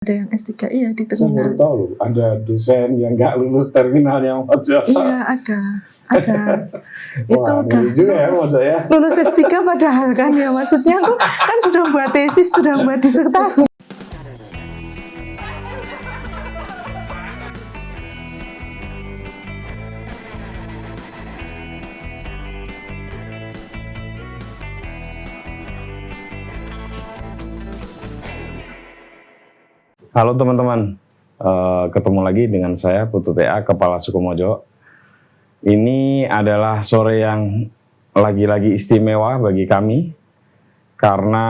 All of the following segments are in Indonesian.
Ada yang S3 iya di Saya baru terminal. tahu loh, ada dosen yang nggak lulus terminal yang Mojo. Iya ada. Itu Wah, udah ngeri juga ya Mojo ya. lulus S3 padahal kan ya, maksudnya aku kan sudah buat tesis, sudah buat disertasi. Halo teman-teman, ketemu lagi dengan saya Putu TA, Kepala Suku Mojo. Ini adalah sore yang lagi-lagi istimewa bagi kami, karena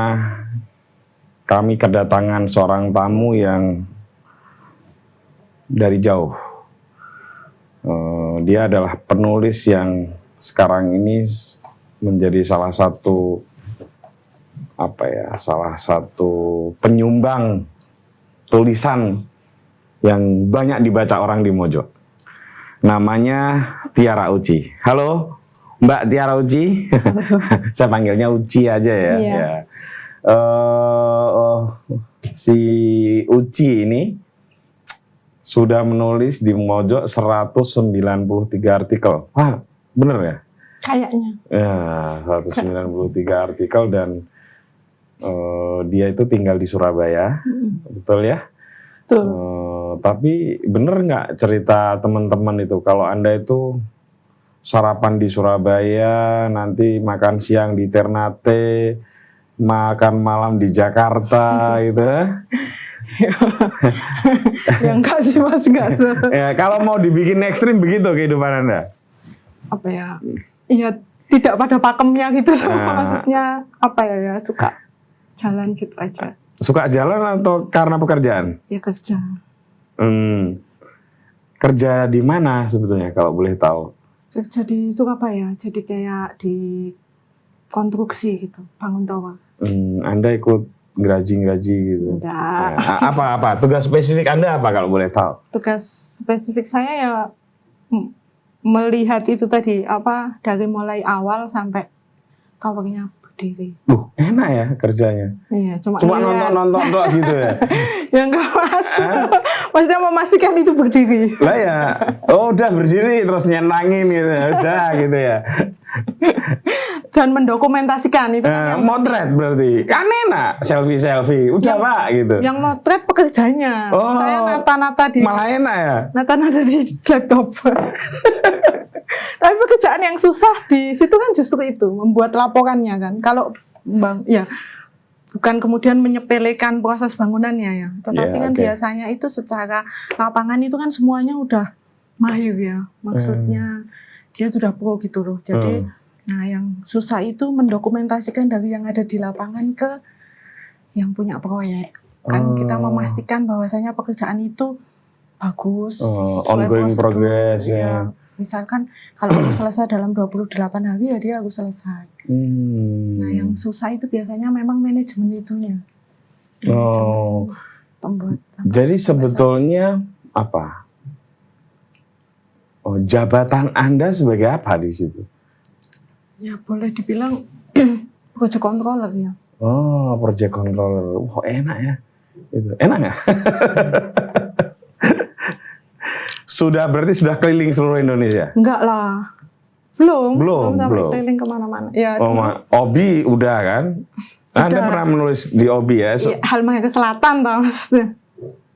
kami kedatangan seorang tamu yang dari jauh. Dia adalah penulis yang sekarang ini menjadi salah satu penyumbang tulisan yang banyak dibaca orang di Mojo. Namanya Tiara Uci. Halo, Mbak Tiara Uci. Saya panggilnya Uci aja ya. Iya. Ya. Si Uci ini sudah menulis di Mojo 193 artikel. Wah, bener ya? Kayaknya. Ya, 193 artikel dan dia itu tinggal di Surabaya, betul ya? Betul. Tapi bener nggak cerita teman-teman itu kalau Anda itu sarapan di Surabaya, nanti makan siang di Ternate, makan malam di Jakarta gitu? Ya enggak sih Mas, enggak Ya, kalau mau dibikin ekstrim begitu kehidupan Anda? apa ya? Iya, tidak pada pakemnya gitu loh. Maksudnya apa ya, suka jalan gitu aja. Suka jalan atau karena pekerjaan? Ya kerja. Kerja di mana sebetulnya kalau boleh tahu? Kerja di Surabaya, jadi kayak di konstruksi gitu, bangun tower. Anda ikut gaji gitu? Enggak. Apa tugas spesifik Anda apa kalau boleh tahu? Tugas spesifik saya ya melihat itu tadi, dari mulai awal sampai towernya berdiri. Enak ya kerjanya? Iya, cuma nonton doang gitu ya? Ya enggak masuk. Maksudnya memastikan itu berdiri. Lah ya, udah berdiri terus nyenangin gitu, udah gitu ya. Dan mendokumentasikan itu kan yang Motret berarti, kan enak, selfie, udah Pak gitu. Yang motret pekerjanya. Oh, Saya nata-nata di malah enak ya? Nata-nata di laptop. Tapi pekerjaan yang susah di situ kan justru itu, membuat laporannya kan. Kalau bukan kemudian menyepelekan proses bangunannya ya, tetapi kan biasanya itu secara lapangan itu kan semuanya udah mahir ya. Maksudnya dia sudah pro gitu loh. Jadi nah yang susah itu mendokumentasikan dari yang ada di lapangan ke yang punya proyek. Kan kita memastikan bahwasanya pekerjaan itu bagus, ongoing progress ya. Misalkan kalau harus selesai dalam 28 hari ya dia harus selesai. Nah yang susah itu biasanya memang manajemen itunya. Pembuat. Jadi sebetulnya apa? Jabatan Anda sebagai apa di situ? Ya boleh dibilang project controller ya. Project controller. Enak ya. Itu enak nggak? Berarti sudah keliling seluruh Indonesia? Enggak lah. Belum sampai belum. keliling kemana-mana. Ya, Obi udah kan? Anda pernah menulis di Obi ya? Halmahera Selatan tau maksudnya.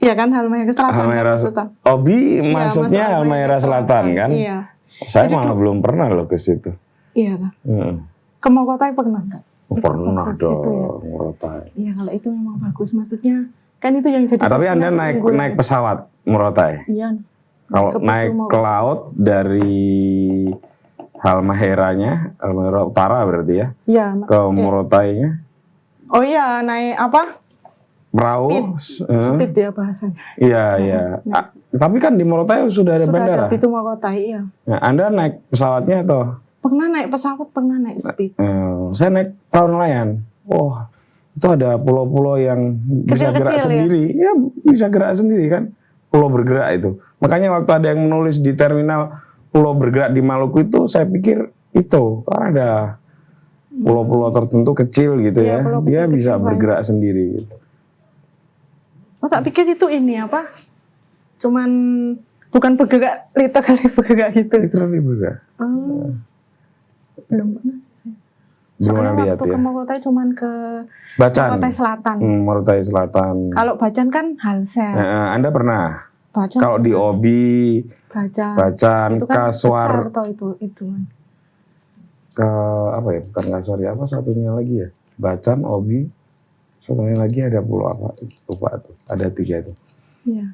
Iya kan, Halmahera Selatan. Obi maksudnya Halmahera Selatan kan? Iya. Saya malah belum pernah loh ke situ. Iya kan? Ke Morotai pernah nggak? Pernah dong, ya. Morotai. Iya, kalau itu memang bagus. Maksudnya kan itu yang jadi. Tapi Anda naik pesawat Morotai? Iya. Kalau naik ke laut dari Halmaheranya, Halmahera Utara berarti ya? Iya. Ke Morotainya? Oh iya, naik apa? Perahu? Speed ya bahasanya. Iya. Tapi kan di Morotai sudah ada bandara. Sudah ada, itu Morotai ya. Nah, Anda naik pesawatnya atau? Pernah naik pesawat, pernah naik speed. Saya naik perahu nelayan. Itu ada pulau-pulau yang bisa gerak sendiri. Ya, bisa gerak sendiri kan. Pulau bergerak itu. Makanya waktu ada yang menulis di terminal pulau bergerak di Maluku itu, saya pikir itu. Karena ada pulau-pulau tertentu kecil gitu ya. Dia bisa bergerak sendiri gitu. Oh, tak pikir itu ini apa? Cuman bukan bergerak, literally bergerak gitu. Literally bergerak. Oh, belum pernah sih saya. Belum Soalnya pernah lihat waktu ya. ke Morotai cuman ke Bacan. Morotai Selatan. Morotai Selatan. Kalau Bacan kan Halsel. Anda pernah? Bacan Kalau di pernah. Obi, Bacan. Itu kan Kaswar, besar toh itu. ke apa ya? Bukan Kaswar ya, apa satunya lagi ya? Bacan, Obi, satunya lagi ada pulau apa? Lupa tuh. Ada 3 itu. Iya.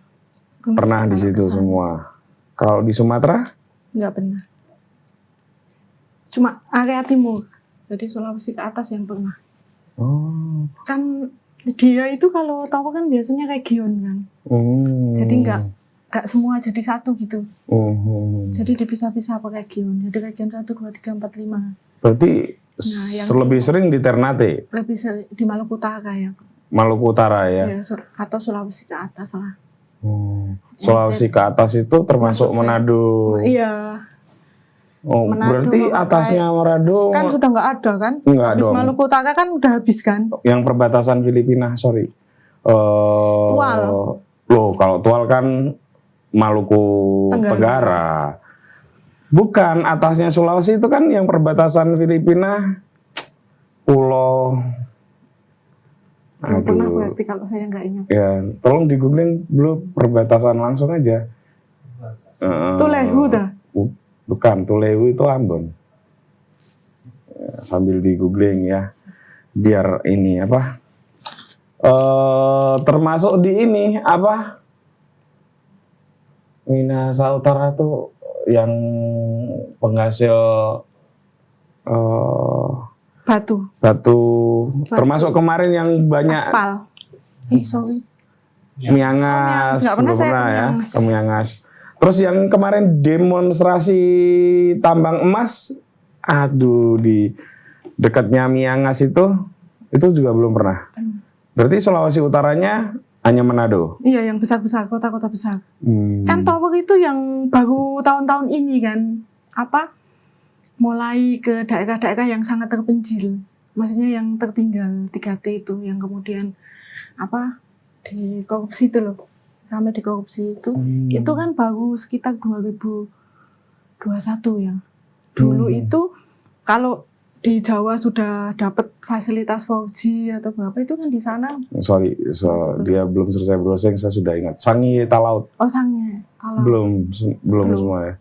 Pernah di situ semua. Kalau di Sumatera? Enggak pernah. Cuma area timur. Jadi Sulawesi ke atas yang pernah. Oh. Kan dia itu kalau tahu kan biasanya region kan. Jadi enggak semua jadi satu gitu. Jadi dipisah-pisah per region. Jadi region 1, 2, 3, 4, 5. Berarti yang lebih sering di Ternate? Lebih di Maluku Utara ya. Maluku Utara ya? Ya, atau Sulawesi ke atas lah. Sulawesi ke atas itu termasuk Manado. Iya. Oh, Manado, berarti Morotai. Atasnya Manado Kan sudah nggak ada kan? Nggak Habis dong. Maluku Utara kan udah habis kan? Yang perbatasan Filipina, sorry. Tual. Loh, kalau Tual kan Maluku Tenggara. Bukan, atasnya Sulawesi itu kan yang perbatasan Filipina, Pulau. Belum pernah berarti kalau saya nggak ingat. Ya, tolong di googling dulu perbatasan langsung aja. Tulehu dah. Bukan, Tulehu itu Ambon. Ya, sambil di googling ya, biar ini apa? Termasuk di ini apa? Minahasa Utara tuh yang penghasil batu. Termasuk kemarin yang banyak aspal. Sorry. Miangas, nggak pernah belum saya pernah ke ya, Miangas. ke Miangas. Terus yang kemarin demonstrasi tambang emas, aduh di dekatnya Miangas itu juga belum pernah. Berarti Sulawesi Utaranya hanya Manado. Iya, yang besar-besar, kota-kota besar. Kan Tower itu yang baru tahun-tahun ini kan, apa? Mulai ke daerah-daerah yang sangat terpencil. Maksudnya yang tertinggal 3T itu, yang kemudian apa? Dikorupsi itu loh. Sampai dikorupsi itu kan baru sekitar 2021 ya. Dulu itu kalau di Jawa sudah dapat fasilitas 4G atau berapa itu kan di sana. Sorry, dia belum selesai browsing, saya sudah ingat. Sangi Talaut. Oh, Sangi Talaut. Belum semua ya.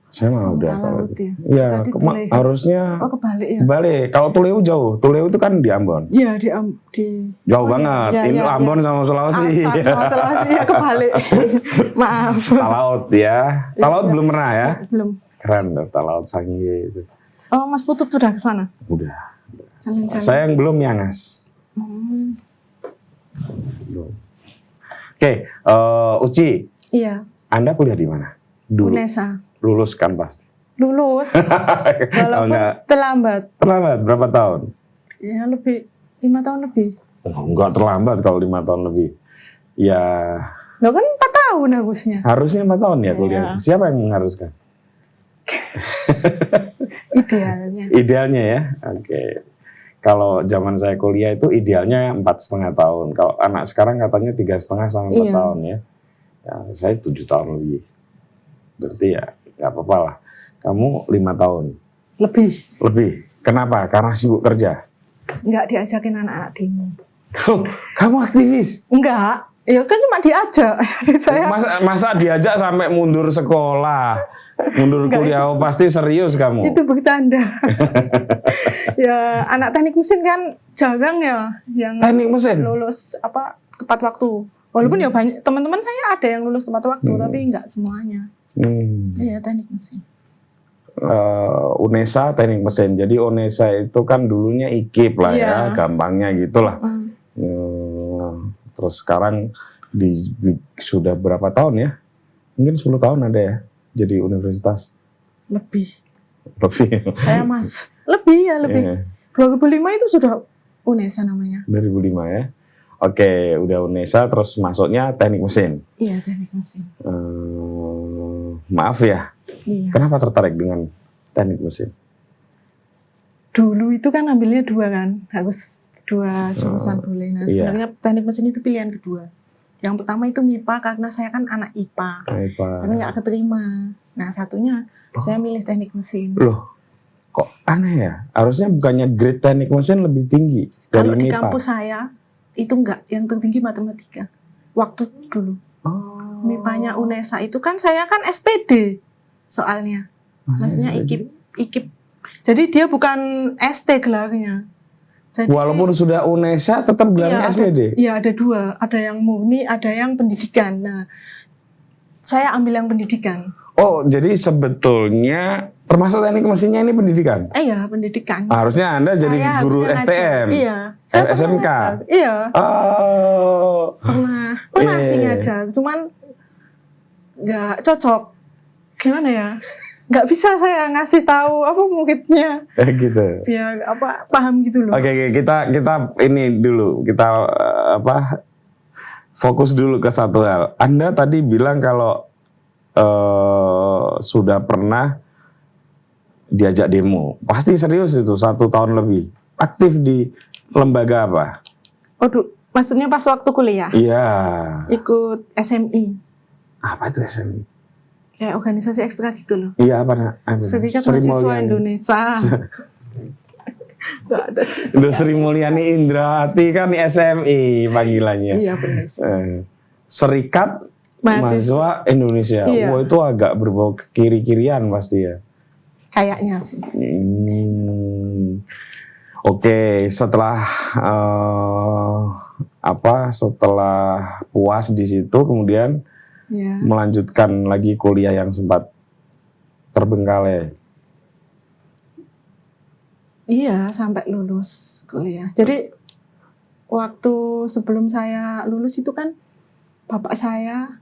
Saya mah udah Talaut ya. Iya, harusnya kebalik ya. Kebalik. Kalau Tulehu jauh. Tulehu itu kan di Ambon. Iya, di jauh banget. Ya, ini ya, Ambon sama Sulawesi. Sama Sulawesi ya, kebalik. Maaf. Talaut ya. Talaut belum pernah ya? Belum. Keren loh Talaut Sangi itu. Oh, Mas Putut sudah ke sana? Udah. Jalan-jalan. Saya yang belum Miangas. Belum. Oke, Uci. Iya. Anda kuliah di mana? Dulu. UNESA. Lulus kan pasti. Lulus. Walaupun terlambat. Terlambat berapa tahun? Ya lebih 5 tahun lebih. Enggak terlambat kalau 5 tahun lebih. Ya. Lo kan 4 tahun harusnya. Harusnya 4 tahun ya kuliah. Ya. Siapa yang mengharuskan? Idealnya ya. Oke. Kalau zaman saya kuliah itu idealnya 4,5 tahun. Kalau anak sekarang katanya 3,5 sampai 4 tahun ya. Ya, saya 7 tahun lebih. Berarti ya nggak apa-apa lah. Kamu 5 tahun. Lebih. Kenapa? Karena sibuk kerja. Enggak diajakin anak-anak demo. Kamu aktivis? Enggak. Ya kan cuma diajak. Saya masa diajak sampai mundur sekolah, mundur kuliah, pasti serius kamu. Itu bercanda. Ya anak teknik mesin kan jarang ya yang teknik mesin lulus apa tepat waktu. Walaupun ya banyak teman-teman saya ada yang lulus tepat waktu, tapi enggak semuanya. Iya teknik mesin. UNESA teknik mesin. Jadi UNESA itu kan dulunya IKIP lah ya, gampangnya gitulah. Terus sekarang sudah berapa tahun ya? Mungkin 10 tahun ada ya jadi universitas. Lebih. Saya lebih. 2005 itu sudah UNESA namanya. 2005 ya. Oke, udah UNESA terus masuknya teknik mesin. Iya, teknik mesin. Maaf ya. Iya. Kenapa tertarik dengan teknik mesin? dulu itu kan ambilnya 2 kan, harus 2 jurusan boleh. Nah, Iya. sebenarnya teknik mesin itu pilihan kedua. Yang pertama itu MIPA karena saya kan anak IPA, tapi nggak keterima. Nah, satunya saya milih teknik mesin. Loh, kok aneh ya? Harusnya bukannya grade teknik mesin lebih tinggi dari Kalau di MIPA? kampus saya itu enggak, yang tertinggi matematika. Waktu dulu. Oh. MIPA-nya UNESA itu kan saya kan SPD soalnya. Maksudnya IKIP. Jadi dia bukan ST gelarnya. Jadi, Walaupun sudah UNESA tetap gelarnya SPD? Iya, ada 2. Ada yang murni, ada yang pendidikan. Nah, saya ambil yang pendidikan. Oh, jadi sebetulnya termasuk teknik mesinnya ini pendidikan? Iya, pendidikan. Harusnya Anda jadi Saya guru harusnya STM? ngajar. Iya. Saya pernah SMK? ngajar. Iya. Oh. Pernah sih ngajar. Cuman nggak cocok. Gimana ya? Nggak bisa saya ngasih tahu apa muridnya Gitu. biar paham gitu loh. Oke, kita ini dulu, kita fokus dulu ke satu hal. Anda tadi bilang kalau sudah pernah diajak demo, pasti serius itu 1 tahun lebih. Aktif di lembaga apa? Maksudnya pas waktu kuliah Iya. ikut SMI, Apa itu SMI? kayak organisasi ekstra gitu loh. Iya apa? Serikat Sri Mahasiswa Mulyani. Indonesia. Nggak ada. Udah Sri Mulyani Indrawati kan SMI panggilannya. Iya benar sih. Serikat Mahasiswa Indonesia. Iya. Wah, itu agak berbau kiri-kirian pasti ya. Kayaknya sih. Oke, setelah setelah puas di situ kemudian Ya. melanjutkan lagi kuliah yang sempat terbengkalai. Iya, sampai lulus kuliah. Jadi waktu sebelum saya lulus itu kan bapak saya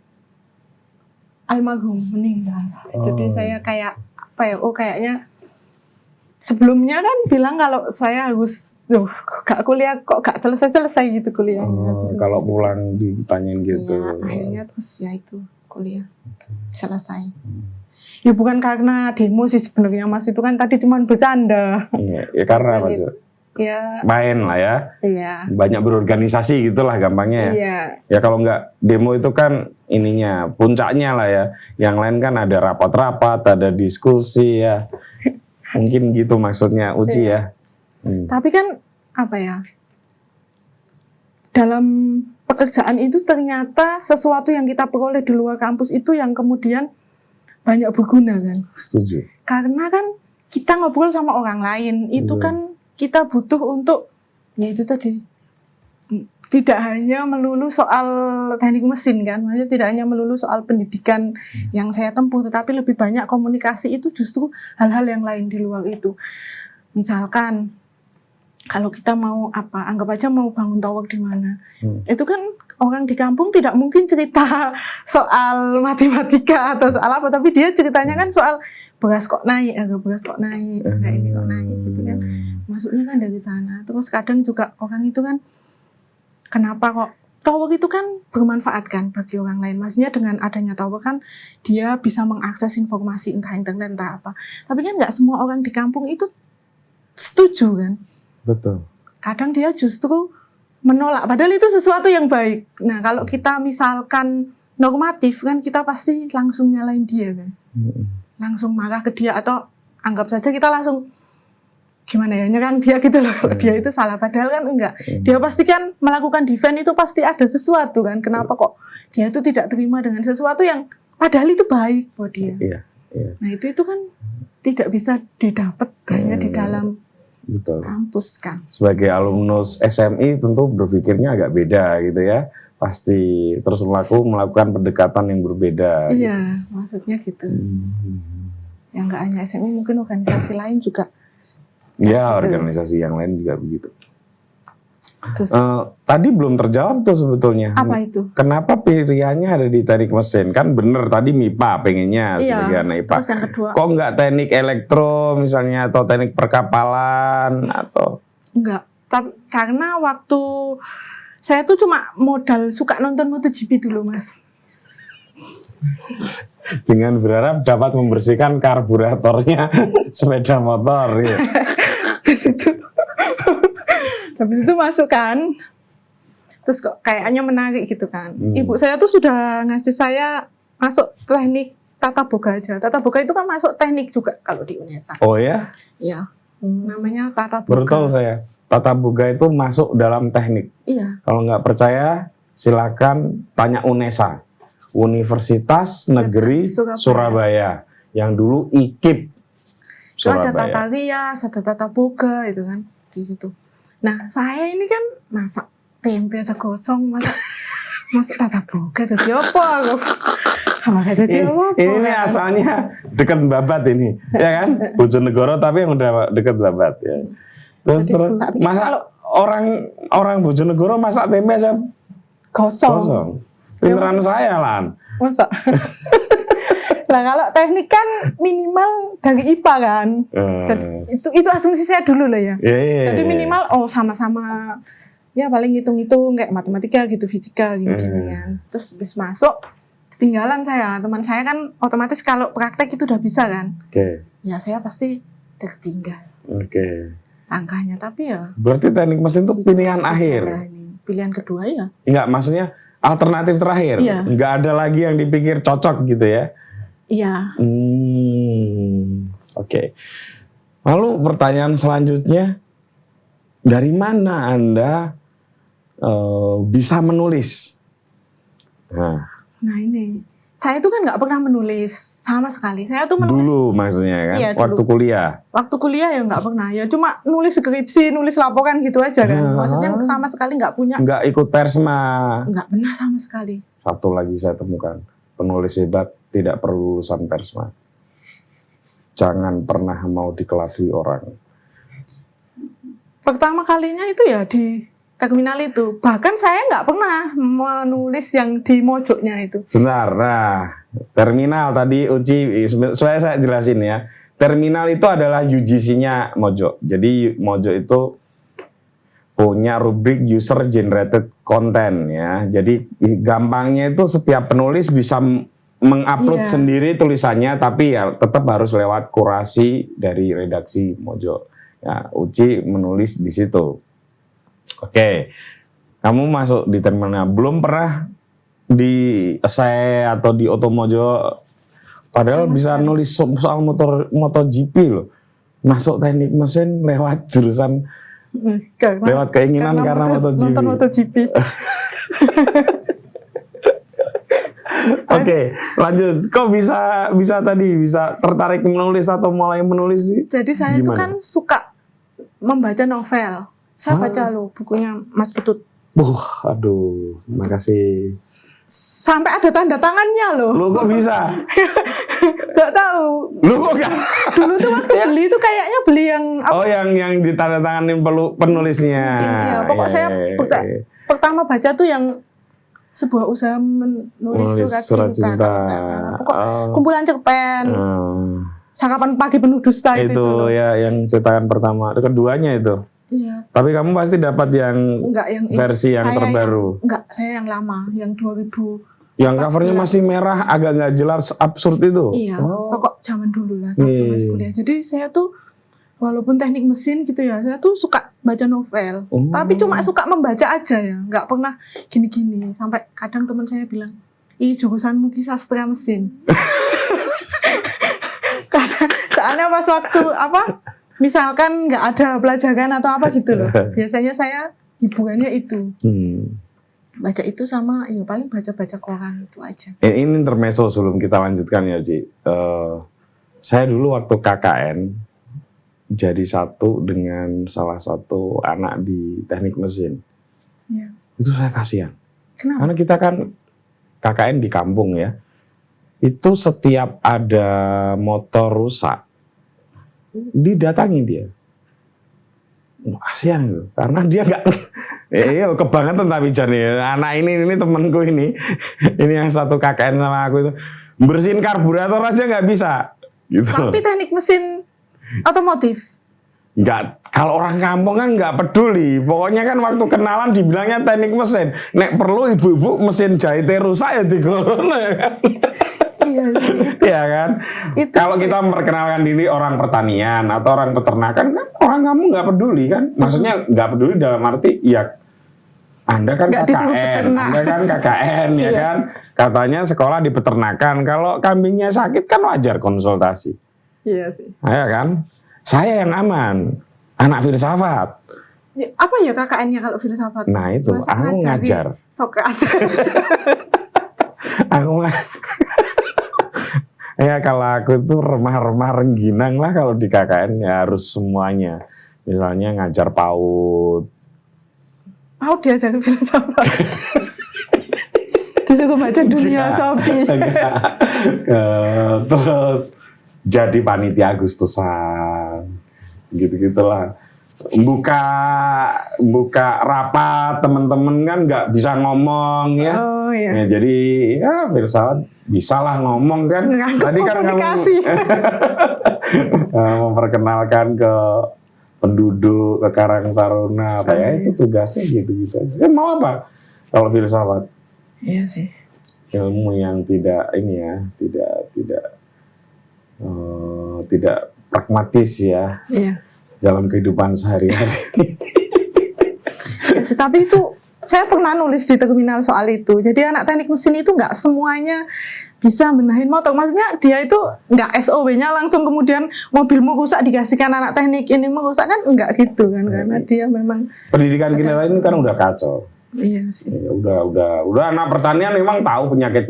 almarhum meninggal. Jadi saya kayak kayaknya sebelumnya kan bilang kalau saya harus gak kuliah kok gak selesai gitu kuliahnya. Kalau pulang ditanyain gitu. Iya, akhirnya terus ya itu kuliah selesai. Ya bukan karena demo sih sebenarnya Mas, itu kan tadi cuma bercanda. Iya, ya karena apa sih? Ya. Main lah ya. Iya. Banyak berorganisasi gitulah gampangnya ya. Iya. Ya kalau nggak demo itu kan ininya puncaknya lah ya. Yang lain kan ada rapat-rapat, ada diskusi ya. Mungkin gitu maksudnya Uci ya. Tapi kan dalam pekerjaan itu ternyata sesuatu yang kita peroleh di luar kampus itu yang kemudian banyak berguna kan. Setuju. Karena kan kita ngobrol sama orang lain itu kan kita butuh untuk ya itu tadi tidak hanya melulu soal teknik mesin kan, maksudnya tidak hanya melulu soal pendidikan yang saya tempuh, tetapi lebih banyak komunikasi itu justru hal-hal yang lain di luar itu. Misalkan kalau kita mau anggap aja mau bangun tower di mana, itu kan orang di kampung tidak mungkin cerita soal matematika atau soal apa, tapi dia ceritanya kan soal beras kok naik, nah ini kok naik gitu kan. Masuknya kan dari sana. Terus kadang juga orang itu kan kenapa kok tower itu kan bermanfaat kan bagi orang lain. Maksudnya dengan adanya tower kan dia bisa mengakses informasi entah internet entah apa. Tapi kan nggak semua orang di kampung itu setuju kan. Betul. Kadang dia justru menolak padahal itu sesuatu yang baik. Nah, kalau kita misalkan normatif kan kita pasti langsung nyalain dia kan. Langsung marah ke dia atau anggap saja kita langsung gimana ya nyerang dia gitu loh, kalau dia itu salah, padahal kan enggak. Dia pasti kan melakukan defense itu pasti ada sesuatu kan, kenapa kok dia itu tidak terima dengan sesuatu yang padahal itu baik buat dia. Iya. Nah itu kan tidak bisa didapat hanya di dalam kampus kan. Sebagai alumnus SMI tentu berpikirnya agak beda gitu ya, pasti terus melakukan pendekatan yang berbeda. Iya, gitu. Maksudnya gitu. Yang enggak hanya SMI, mungkin organisasi lain juga. Ya, organisasi yang lain juga begitu. Tadi belum terjawab tuh sebetulnya. Apa itu? Kenapa pilihannya ada di teknik mesin? Kan bener tadi MIPA pengennya sebagai anak IPA. Terus yang kedua. Kok nggak teknik elektro misalnya atau teknik perkapalan atau? Enggak. Tapi karena waktu saya tuh cuma modal suka nonton MotoGP dulu, Mas. Dengan berharap dapat membersihkan karburatornya sepeda motor ya. situ. Habis itu masuk kan. Terus kok kayaknya menarik gitu kan. Ibu saya tuh sudah ngasih saya masuk teknik tata boga aja. Tata boga itu kan masuk teknik juga kalau di UNESA. Oh ya? Iya. Namanya tata Baru tahu boga. saya. Tata boga itu masuk dalam teknik. Iya. Kalau nggak percaya, silakan tanya UNESA, Universitas Negeri Surabaya. Surabaya, yang dulu IKIP Itu ada tata Surabaya. rias, ada tata boga itu kan di situ. Nah, saya ini kan masak tempe aja gosong, masak tata boga jadi apa aku? Jadi apa? Ini asalnya dekat Babat ini, ya kan? Bojonegoro tapi yang udah dekat Babat ya. Terus Tapi masa kalau orang Bojonegoro masak tempe aja gosong. kosong. Pinteran saya Lan. Masa? Nah, kalau teknik kan minimal dari IPA kan. Jadi, itu asumsi saya dulu loh ya. Iya. Jadi minimal sama-sama ya paling hitung-hitung kayak matematika gitu, fisika gitu kan. Terus habis masuk ketinggalan saya. Teman saya kan otomatis kalau praktek itu udah bisa kan. Oke. Ya saya pasti tertinggal Oke. angkanya, tapi ya Berarti teknik mesin itu pilihan pasti akhir. jalani. Pilihan kedua ya. Enggak, maksudnya alternatif terakhir. Iya. Enggak ada lagi yang dipikir cocok gitu ya. Iya. Oke. Lalu pertanyaan selanjutnya, dari mana Anda bisa menulis? Nah ini, saya tuh kan nggak pernah menulis sama sekali. Saya tuh menulis Dulu maksudnya kan, Iya, dulu. waktu kuliah. waktu kuliah ya nggak pernah. Ya cuma nulis skripsi, nulis laporan gitu aja kan. Maksudnya sama sekali nggak punya, Enggak ikut persma. nggak pernah sama sekali. Satu lagi saya temukan, penulis hebat tidak perlu lulusan persma. Jangan pernah mau dikelabui orang. Pertama kalinya itu ya di terminal itu. Bahkan saya nggak pernah menulis yang di mojoknya itu. Sebentar, nah terminal tadi Uci, supaya saya jelasin ya. Terminal itu adalah UGC-nya Mojo. Jadi Mojo itu punya rubrik user generated content ya. Jadi gampangnya itu setiap penulis bisa mengupload Iya. sendiri tulisannya, tapi ya tetap harus lewat kurasi dari redaksi Mojo. Ya, Uci menulis di situ. Oke, kamu masuk di terminal, belum pernah di essay atau di Otomojo, padahal Sama bisa sekali. nulis soal MotoGP loh. Masuk teknik mesin lewat jurusan, lewat keinginan karena MotoGP. Nonton MotoGP. Oke, lanjut. Kok bisa tadi bisa tertarik menulis atau mulai menulis sih? Jadi saya itu Gimana? kan suka membaca novel. Saya baca loh bukunya Mas Petut. Aduh, makasih. Sampai ada tanda tangannya loh. Lu kok bisa? Gak tahu. Lu kok gak? Dulu tuh waktu beli itu kayaknya beli yang apa? Oh, yang ditandatanganin penulisnya. Mungkin, iya. Pokok saya pertama baca tuh yang sebuah usaha menulis surat cinta. Kalau nggak salah. Pokok kumpulan cerpen. Sarapan pagi penuh dusta itu loh. Ya yang cetakan pertama. Itu keduanya itu. Iya. Tapi kamu pasti dapat yang Enggak yang versi yang saya terbaru. enggak, saya yang lama, yang 2000. Yang covernya masih merah, agak nggak jelas, absurd itu. Iya. Oh. Pokok zaman dulu lah waktu Iya. masih kuliah. Jadi saya tuh walaupun teknik mesin gitu ya, saya tuh suka baca novel. Oh. Tapi cuma suka membaca aja ya, nggak pernah gini-gini. Sampai kadang teman saya bilang, "Ih, jurusanmu ki sastra mesin." Karena soalnya pas waktu apa? Misalkan nggak ada pelajaran atau apa gitu loh. Biasanya saya hiburannya itu. Baca itu sama, ya paling baca-baca koran itu aja. Ini intermezzo sebelum kita lanjutkan ya, Ci. Saya dulu waktu KKN jadi satu dengan salah satu anak di teknik mesin. Iya. Itu saya kasihan. Kenapa? Karena kita kan KKN di kampung ya. Itu setiap ada motor rusak, didatangi dia. Kasihan itu, karena dia nggak, kebangetan tapi Jan ya. Anak ini temanku ini yang satu KKN sama aku itu bersihin karburator aja nggak bisa. Gitu. Tapi teknik mesin otomotif. Nggak, kalau orang kampung kan nggak peduli. Pokoknya kan waktu kenalan dibilangnya teknik mesin. Nek perlu ibu-ibu mesin jahitnya rusak ya digorong ya kan. Iya, itu Iya kan? Itu. Kalau kita memperkenalkan diri orang pertanian atau orang peternakan kan orang kamu nggak peduli kan? Maksudnya nggak peduli dalam arti ya Anda kan Nggak disuruh KKN, peternak. Anda kan KKN ya Iya. kan? Katanya sekolah di peternakan. Kalau kambingnya sakit kan wajar konsultasi. Iya sih. Ya kan? Saya yang aman, anak filsafat. Ya, apa ya KKN-nya kalau filsafat? Nah itu, Masa aku ngajari ngajar. Sokrates. Aku ya kalau aku itu remah-remah rengginang lah kalau di KKN ya harus semuanya. Misalnya ngajar PAUD. Mau diajarin filsafat. Disuruh baca dunia Sobi. Terus jadi panitia Agustusan. Gitu-gitulah. Buka rapat teman-teman kan nggak bisa ngomong ya. Oh iya. Ya, jadi ya filsafat bisalah ngomong kan. Ngangkep Tadi kan kamu komunikasi. memperkenalkan ke penduduk, ke Karang Taruna apa ya itu tugasnya gitu-gitu aja. Ya, mau apa kalau filsafat? Iya sih. Ilmu yang tidak ini ya, tidak pragmatis ya Iya. dalam kehidupan sehari-hari. Ya sih, tapi itu saya pernah nulis di terminal soal itu. Jadi anak teknik mesin itu nggak semuanya bisa benahin motor. Maksudnya dia itu nggak SOW-nya langsung kemudian mobilmu rusak dikasihkan anak teknik ini merusak kan nggak gitu kan, karena dia memang Pendidikan kita ini kan udah kacau. iya sih. Ya, udah anak pertanian memang tahu penyakit.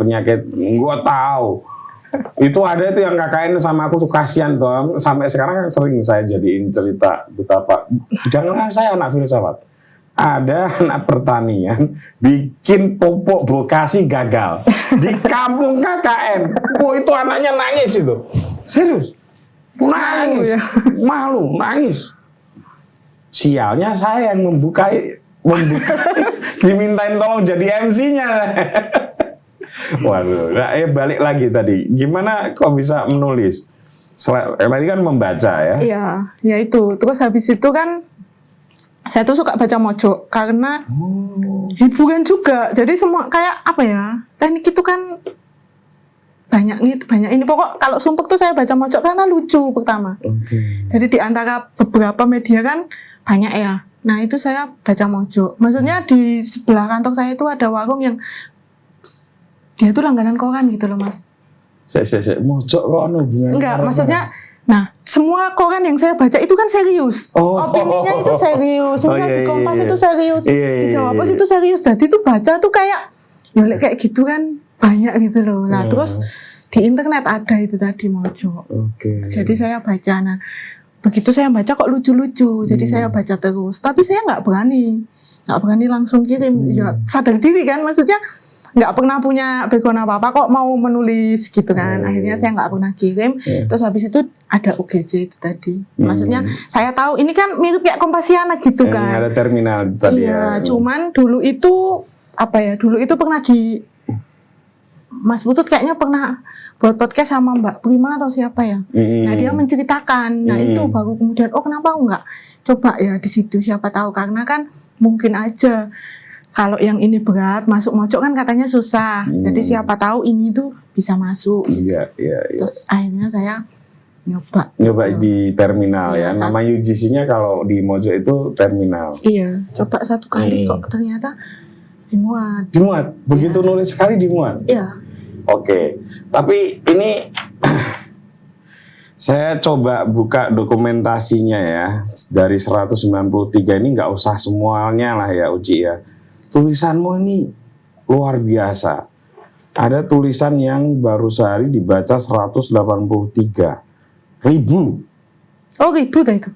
Gua tahu. Itu ada itu yang KKN sama aku tuh kasihan tuh. Sampai sekarang kan sering saya jadiin cerita betapa janganlah saya anak filsafat. Ada anak pertanian bikin pupuk Bekasi gagal di kampung KKN. Oh itu anaknya nangis itu. Serius. Nangis. ya. Malu, nangis. Sialnya saya yang membuka dimintain tolong jadi MC-nya. Waduh, nah, balik lagi tadi. Gimana kok bisa menulis? Tadi kan membaca ya. Iya, ya itu. Terus habis itu kan saya tuh suka baca mojok karena hiburan juga. Jadi semua kayak apa ya? Teknik itu kan banyak ini. Pokok kalau sumpek tuh saya baca mojok karena lucu pertama. Jadi di antara beberapa media kan banyak ya. Nah itu saya baca mojok. Maksudnya di sebelah kantor saya itu ada warung yang dia tuh langganan koran gitu loh mas. Mojok kok anu hubungannya? Enggak, maksudnya nah semua koran yang saya baca itu kan serius. Opininya itu serius. Misalnya di Kompas itu serius, di Jawa Pos itu serius. Jadi tuh baca tuh kayak ya kayak gitu kan banyak gitu loh. Nah terus di internet ada itu tadi mojok. Jadi saya baca. Nah begitu saya baca kok lucu-lucu. Jadi saya baca terus. Tapi saya nggak berani langsung kirim. Ya sadar diri kan, maksudnya nggak pernah punya background apa-apa kok mau menulis gitu kan. Akhirnya saya nggak pernah kirim. Terus habis itu ada UGC itu tadi. Maksudnya saya tahu ini kan mirip kayak Kompasiana gitu kan. Ada terminal tadi iya, ya. cuman dulu itu apa ya? Dulu itu pernah di Mas Putut kayaknya pernah buat podcast sama Mbak Prima atau siapa ya. Nah dia menceritakan. Nah itu baru kemudian kenapa aku nggak coba ya di situ, siapa tahu, karena kan mungkin aja kalau yang ini berat masuk mojok kan katanya susah. Jadi siapa tahu ini tuh bisa masuk. Iya. Terus akhirnya saya nyoba gitu. Di terminal ya. Iya, Nama UGC-nya kalau di mojok itu terminal. Iya, coba satu kali kok ternyata dimuat. Begitu nulis sekali dimuat. Iya. Oke. Tapi ini saya coba buka dokumentasinya ya. Dari 193 ini nggak usah semuanya lah ya Uci ya. Tulisanmu ini luar biasa. Ada tulisan yang baru sehari dibaca 183.000. Oh, ribu dah itu.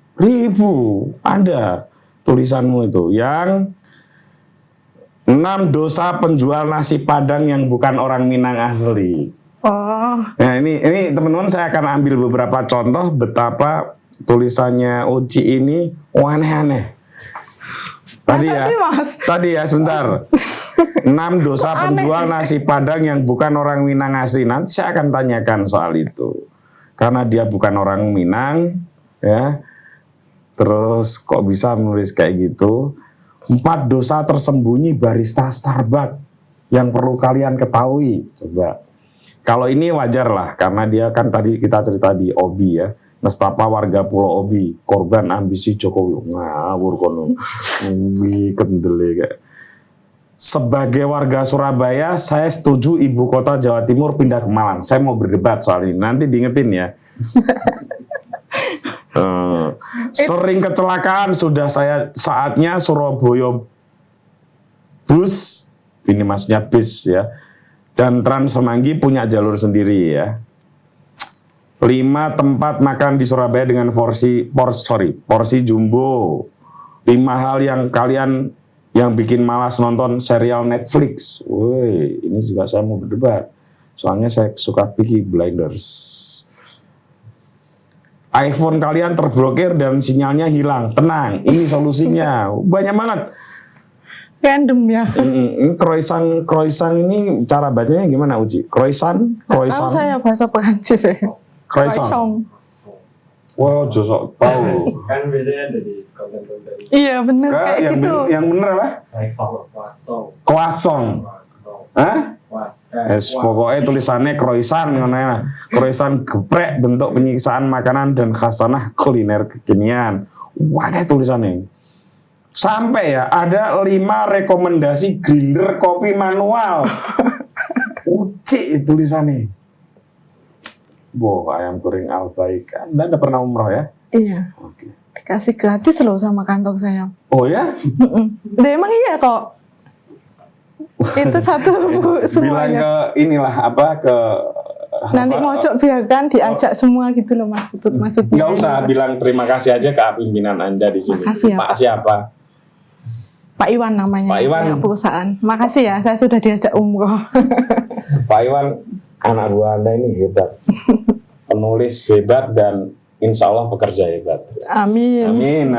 Ada tulisanmu itu yang 6 dosa penjual nasi Padang yang bukan orang Minang asli. Oh. Nah ini teman-teman saya akan ambil beberapa contoh betapa tulisannya Uci ini aneh-aneh. Tadi ya sebentar. 6 dosa penjual nasi Padang yang bukan orang Minang asli. Nanti saya akan tanyakan soal itu. Karena dia bukan orang Minang, ya. Terus kok bisa menulis kayak gitu? 4 dosa tersembunyi barista Starbucks yang perlu kalian ketahui. Coba. Kalau ini wajar lah, karena dia kan tadi kita cerita di Obi ya, Nestapa warga Pulau Obi, korban ambisi Jokowi. Ngawur kono, kendele kayak. Sebagai warga Surabaya, saya setuju ibu kota Jawa Timur pindah ke Malang. Saya mau berdebat soal ini, nanti diingetin ya. Sering kecelakaan, sudah saatnya Surabaya bus, ini maksudnya bis ya, dan Trans Semanggi punya jalur sendiri ya. 5 tempat makan di Surabaya dengan porsi jumbo. 5 hal yang kalian yang bikin malas nonton serial Netflix. Woi, ini juga saya mau berdebat. Soalnya saya suka Peaky Blinders. iPhone kalian terblokir dan sinyalnya hilang. Tenang, ini solusinya. Banyak banget. Random ya. Croissant ini cara bacanya gimana, Uci? Croissant? Tahu saya bahasa Perancis ya. Croissant. Wow, josok tahu. Kan biasanya ada di konten-konten. Iya benar kayak yang gitu. Yang bener apa? Croissant. Hah? Pokoknya tulisannya croissant, croissant geprek, bentuk penyiksaan makanan dan khasanah kuliner kekinian. Wah, kayak tulisannya. Sampai ya ada 5 rekomendasi grinder kopi manual. Uci tulisannya. Wow, ayam goreng Al-Baik. Anda udah pernah umroh ya? Iya. Oke. Dikasih gratis loh sama kantor saya. Oh ya? Udah emang iya kok. Itu satu bu Bilang semuanya. ke inilah apa ke Nanti apa, mojok biarkan diajak semua gitu loh Mas Putut, maksudnya. nggak usah bilang terima kasih aja ke pimpinan Anda di sini. Makasih ya, Pak Pak. siapa? Pak Iwan namanya. Pak Iwan. punya perusahaan. Makasih ya, saya sudah diajak umroh. Pak Iwan, anak buah Anda ini hebat. Penulis hebat dan insya Allah pekerja hebat. Amin.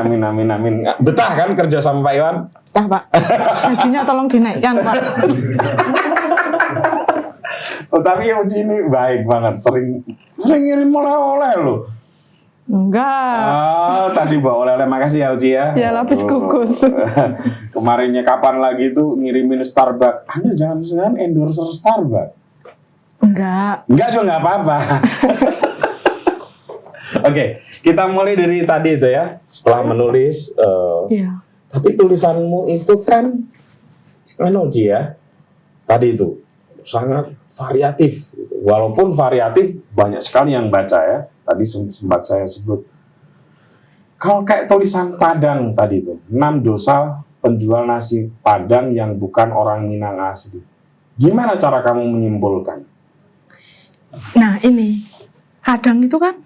Amin. Betah kan kerja sama Pak Iwan? Dah Pak, gajinya tolong dinaikkan Pak. Oh, tapi yang Uci ini baik banget, sering ngirim oleh-oleh loh. Enggak. Tadi bawa oleh-oleh, makasih ya Uci ya. Ya lapis kukus. Kemarinnya kapan lagi tuh ngirimin Starbucks. Anda jangan endorser Starbucks. Enggak. Enggak juga nggak apa-apa. Oke, kita mulai dari tadi itu ya. Setelah menulis, Iya. tapi tulisanmu itu kan, Uci ya, tadi itu sangat variatif. Walaupun variatif, banyak sekali yang baca ya. Tadi sempat saya sebut. Kalau kayak tulisan Padang tadi itu, 6 dosa penjual nasi Padang yang bukan orang Minang asli. Gimana cara kamu menyimpulkan? Nah ini, kadang itu kan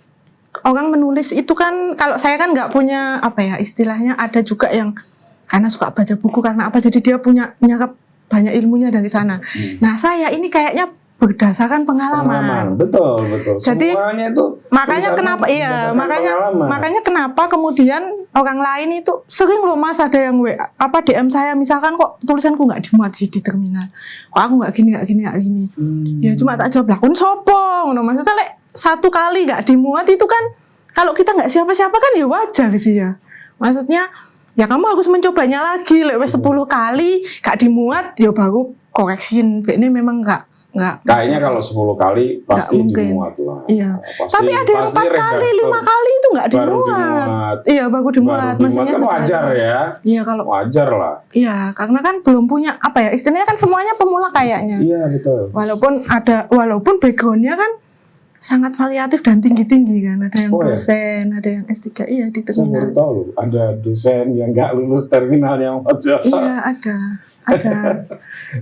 orang menulis itu kan, kalau saya kan nggak punya apa ya istilahnya, ada juga yang karena suka baca buku karena apa, jadi dia punya nyerap banyak ilmunya dari sana. Nah saya ini kayaknya berdasarkan pengalaman. Betul. Jadi semuanya itu makanya kenapa iya makanya kenapa kemudian orang lain itu sering loh Mas, ada yang DM saya misalkan, kok tulisanku nggak dimuat sih di terminal, kok aku nggak gini. Ya cuma tak jawab lah kun sopo ngono, maksudnya satu kali nggak dimuat itu kan, kalau kita nggak siapa-siapa kan ya wajar sih ya, maksudnya ya kamu harus mencobanya lagi, 10 kali gak dimuat ya baru koreksin. Ini memang nggak kayaknya kalau 10 kali pasti dimuat lah. Iya. Pasti, tapi ada yang 4 kali, 5 kali itu nggak dimuat. Iya, baru dimuat. Maksudnya kan wajar ya. Iya, kalau wajar lah. Iya, karena kan belum punya apa ya, istilahnya kan semuanya pemula kayaknya. Iya, betul. Walaupun backgroundnya kan sangat variatif dan tinggi-tinggi kan. Ada yang dosen, ada yang S3, iya di terminal. Saya baru tahu loh, ada dosen yang nggak lulus terminal yang Mojok. Iya, ada.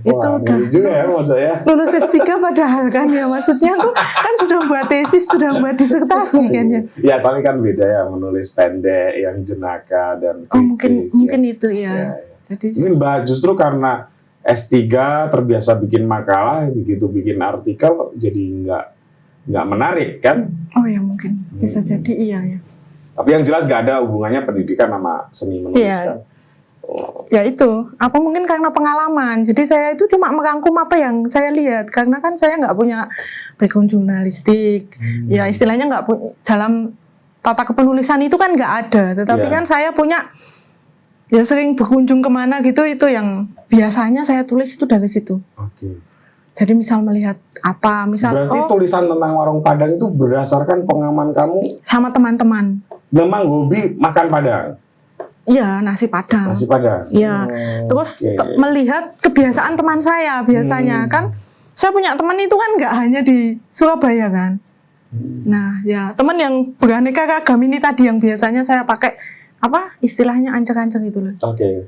Itu wah, udah juga ya Mojok ya. lulus S3 padahal kan ya, maksudnya aku kan sudah buat tesis, sudah buat disertasi kan ya. Ya, tapi kan beda ya menulis pendek, yang jenaka dan kritis. Mungkin itu ya. Jadi ini justru karena S3 terbiasa bikin makalah, begitu bikin artikel jadi nggak menarik kan? Oh ya mungkin bisa jadi iya ya. Tapi yang jelas nggak ada hubungannya pendidikan sama seni menulis kan? Ya itu, apa mungkin karena pengalaman. Jadi saya itu cuma merangkum apa yang saya lihat, karena kan saya nggak punya background jurnalistik. Ya istilahnya nggak dalam tata kepenulisan itu kan nggak ada. Tetapi kan saya punya, ya sering berkunjung kemana gitu, itu yang biasanya saya tulis itu dari situ. Oke. Jadi misal melihat apa, misal Berarti tulisan tentang warung Padang itu berdasarkan pengalaman kamu sama teman-teman. memang hobi makan Padang, Iya, nasi Padang. nasi Padang. Iya. Terus melihat kebiasaan teman saya biasanya kan, saya punya teman itu kan nggak hanya di Surabaya kan. Nah, ya teman yang beraneka ragam ini tadi yang biasanya saya pakai apa istilahnya ancek-ancek gitu loh. Oke.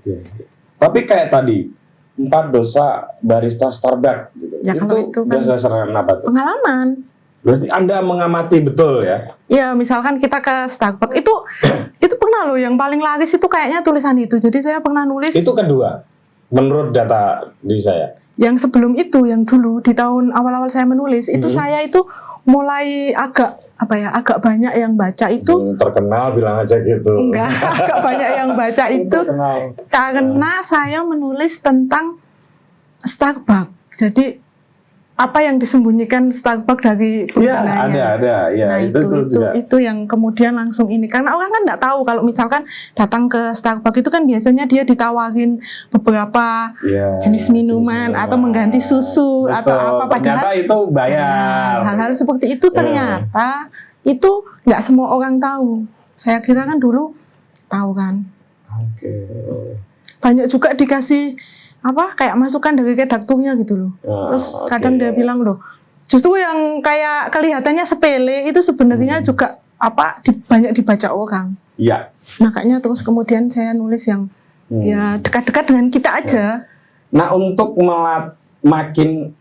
Tapi kayak tadi 4 dosa barista Starbucks gitu. Ya, kalau itu kan berdasarkan apa tuh? pengalaman. Berarti Anda mengamati betul ya? Ya, misalkan kita ke Starbucks itu pernah loh yang paling laris itu kayaknya tulisan itu. Jadi saya pernah nulis. Itu kedua, menurut data di saya. Yang sebelum itu, yang dulu di tahun awal-awal saya menulis itu saya itu mulai agak banyak yang baca itu. Terkenal bilang aja gitu. Enggak, agak banyak yang baca itu karena saya menulis tentang Starbucks. Jadi apa yang disembunyikan Starbucks dari penggunanya? Iya, ada. Ya, Nah, itu yang kemudian langsung ini. Karena orang kan nggak tahu kalau misalkan datang ke Starbucks itu kan biasanya dia ditawarin beberapa jenis minuman atau mengganti susu. Betul. Atau apa. Ternyata Padahal itu bayar. Hal-hal seperti itu ternyata itu nggak semua orang tahu. Saya kira kan dulu tahu kan. Oke. Banyak juga dikasih kayak masukan dari redakturnya gitu loh. Terus kadang dia bilang loh, justru yang kayak kelihatannya sepele itu sebenarnya juga banyak dibaca orang. Iya. Makanya terus kemudian saya nulis yang ya dekat-dekat dengan kita aja. Nah, untuk makin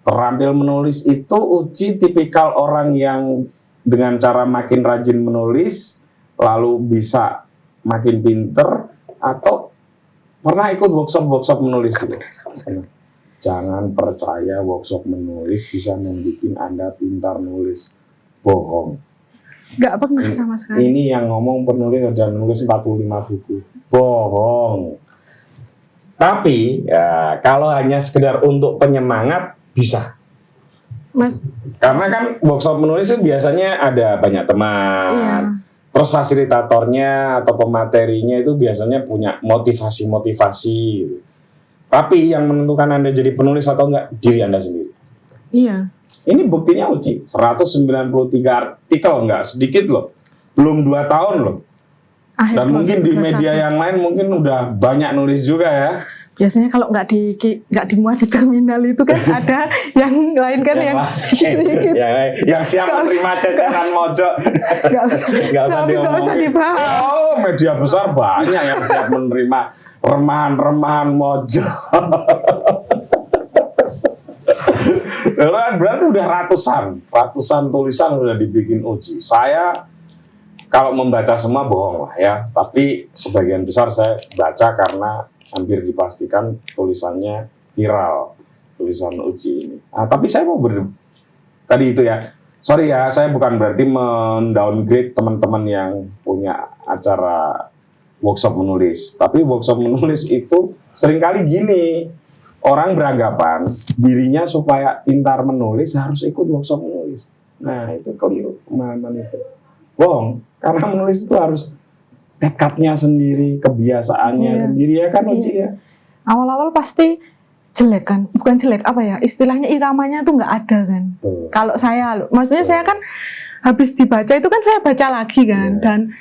terampil menulis itu Uci tipikal orang yang dengan cara makin rajin menulis lalu bisa makin pinter, atau pernah ikut workshop menulis gitu? Jangan percaya workshop menulis bisa membuat Anda pintar nulis. Bohong. Nggak pernah sama sekali. Ini yang ngomong penulis ada nulis 45 buku. Bohong. Tapi ya, kalau hanya sekedar untuk penyemangat bisa. Mas, karena kan workshop menulis itu biasanya ada banyak teman. iya. Terus fasilitatornya atau pematerinya itu biasanya punya motivasi. Tapi yang menentukan Anda jadi penulis atau enggak, diri Anda sendiri. Iya. Ini buktinya Uci, 193 artikel, enggak sedikit loh. Belum 2 tahun loh. Dan mungkin di media yang lain mungkin udah banyak nulis juga ya. Biasanya kalau nggak dimuat di terminal itu kan ada yang lain kan yang siap menerima ceceran mojok. Nggak usah dibahas. Oh, media besar banyak yang siap menerima remahan mojok. Berarti udah ratusan tulisan udah dibikin Uci. Saya kalau membaca semua bohong lah ya, tapi sebagian besar saya baca karena hampir dipastikan tulisannya viral, tulisan Uci ini. Tapi saya mau tadi itu ya, sorry ya, saya bukan berarti mendowngrade teman-teman yang punya acara workshop menulis. Tapi workshop menulis itu seringkali gini, orang beranggapan dirinya supaya pintar menulis harus ikut workshop menulis. Nah, itu keliru pemahaman itu. Bohong, karena menulis itu harus tekadnya sendiri, kebiasaannya sendiri ya kan Uci ya. Awal-awal pasti jelek kan, bukan jelek istilahnya iramanya tuh nggak ada kan. Kalau saya maksudnya saya kan habis dibaca itu kan saya baca lagi kan, dan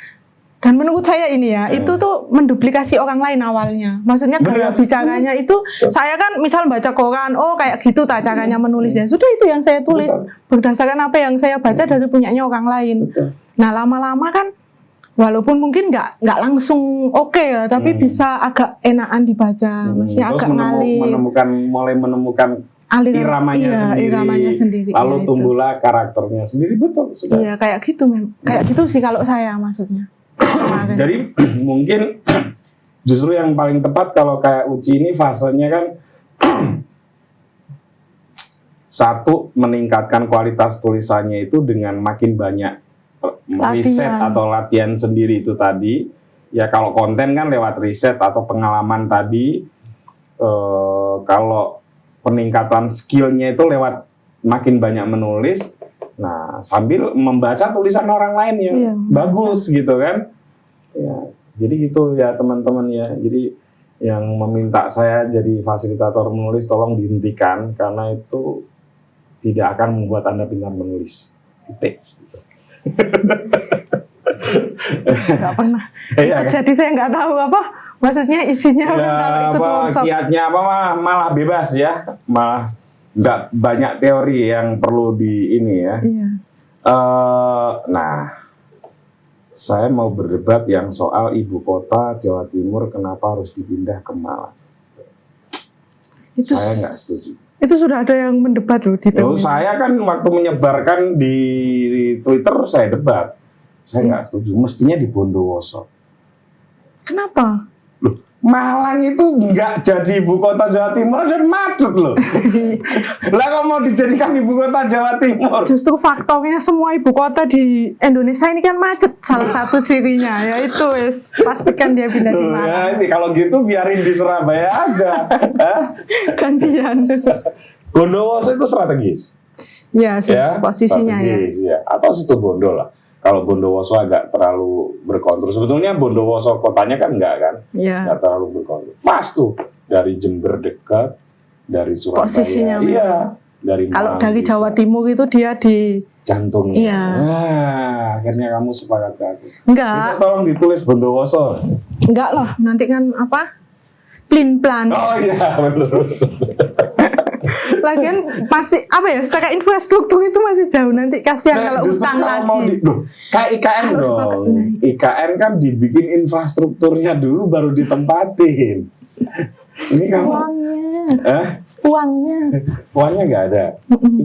menurut saya ini itu tuh menduplikasi orang lain awalnya. Maksudnya gaya bicaranya itu saya kan misal baca koran, kayak gitu caranya menulisnya. Sudah itu yang saya tulis berdasarkan apa yang saya baca dari punyanya orang lain. Nah, lama-lama kan walaupun mungkin nggak langsung tapi bisa agak enakan dibaca, maksudnya agak mulai menemukan iramanya sendiri. Lalu tumbuhlah karakternya sendiri, betul. Iya, kayak gitu kayak gitu sih kalau saya maksudnya. Jadi mungkin justru yang paling tepat kalau kayak Uci ini fasenya kan satu, meningkatkan kualitas tulisannya itu dengan makin banyak riset atau latihan sendiri itu tadi. Ya kalau konten kan lewat riset atau pengalaman tadi. Kalau peningkatan skillnya itu lewat makin banyak menulis. Nah, sambil membaca tulisan orang lain yang bagus gitu kan. Ya, jadi gitu ya teman-teman ya. Jadi yang meminta saya jadi fasilitator menulis tolong dihentikan karena itu tidak akan membuat Anda pintar menulis. Titik. Nggak pernah. Iya, kan? Jadi saya nggak tahu apa maksudnya isinya Ya, kalau ikut apa, workshop. kiatnya apa malah bebas ya, malah nggak banyak teori yang perlu di ini ya. Iya. Nah, saya mau berdebat yang soal ibu kota Jawa Timur kenapa harus dipindah ke Malang. Itu Saya nggak setuju. itu sudah ada yang mendebat loh di Loh, TV. saya kan waktu menyebarkan di Twitter saya debat. Saya nggak setuju. Mestinya di Bondowoso. Kenapa? Loh, Malang itu nggak jadi ibu kota Jawa Timur dan macet loh. Lah kok mau dijadikan ibu kota Jawa Timur? Justru faktornya semua ibu kota di Indonesia ini kan macet. Salah satu cirinya yaitu pastikan dia pindah di Loh, ya, mana. ini kalau gitu biarin di Surabaya aja. Hah? Gantian. Bondowoso itu strategis. Ya, Ya, posisinya ya. strategis, ya. Atau situ Bondo lah. Kalau Bondowoso agak terlalu berkontur. Sebetulnya Bondowoso kotanya kan enggak kan? Ya. Nggak terlalu berkontur. Pas tuh dari Jember dekat, dari Surabaya. Posisinya iya. Dari Kalau Malang dari bisa. Jawa Timur itu dia di Jantungnya. Iya. Nah, akhirnya kamu sepakat ke aku. Bisa enggak tolong ditulis Bondowoso. loh, nanti kan apa? Plin plan. Oh iya, benar. Lagian masih apa ya? Secara infrastruktur itu masih jauh, nanti kasihan kalau justru utang kalau mau lagi. loh, kayak IKN Kalau dong. dipakai- IKN kan dibikin infrastrukturnya dulu baru ditempatin. Ini kamu, Uangnya. uangnya nggak ada.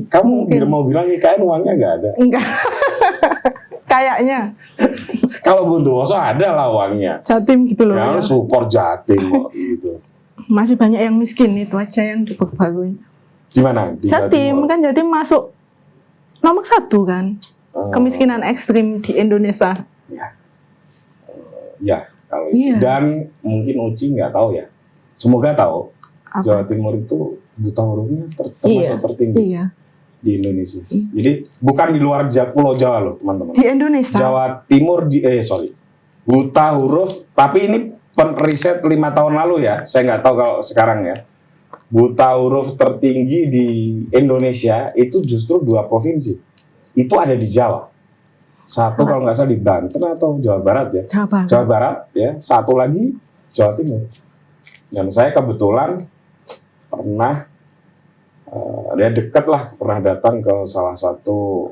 Kamu mau bilang IKN uangnya nggak ada. Enggak. Kayaknya Kalau Bondowoso ada lah uangnya. Jatim gitu loh. Ya, Ya. support Jatim kok gitu. Masih banyak yang miskin, itu aja yang diperbarui. Di mana? Di Jawa Jatim Timur? kan Jatim masuk nomor 1 kan Oh, kemiskinan ekstrim di Indonesia. ya, kalau Iya. dan mungkin Uci nggak tahu ya. Semoga tahu. Apa? Jawa Timur itu buta hurufnya termasuk Iya. tertinggi Iya, di Indonesia. Iya. Jadi bukan di luar Pulau Jawa loh, teman-teman. di Indonesia. Jawa Timur buta huruf, tapi ini riset 5 tahun lalu ya. Saya nggak tahu kalau sekarang ya. Buta huruf tertinggi di Indonesia itu justru 2 provinsi. Itu ada di Jawa. Satu kalau nggak salah di Banten atau Jawa Barat ya. Jawa Barat. Jawa Barat ya. Satu lagi Jawa Timur. Dan saya kebetulan pernah dia dekat lah, pernah datang ke salah satu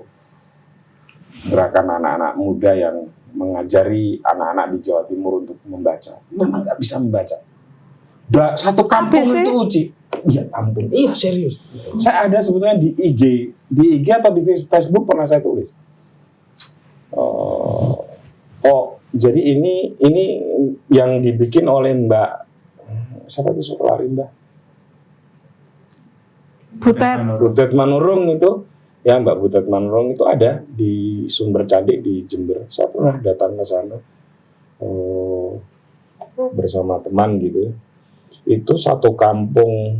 gerakan anak-anak muda yang mengajari anak-anak di Jawa Timur untuk membaca. Memang nggak bisa membaca. Satu kampung ABC? itu Uci. Iya ampun, iya serius. Saya ada sebetulnya di IG atau di Facebook pernah saya tulis. Jadi ini yang dibikin oleh Mbak siapa itu sekolah Mbak? Butet Manurung itu, ya Mbak Butet Manurung itu ada di Sumber Cadik di Jember. Saya pernah datang ke sana bersama teman gitu. Itu satu kampung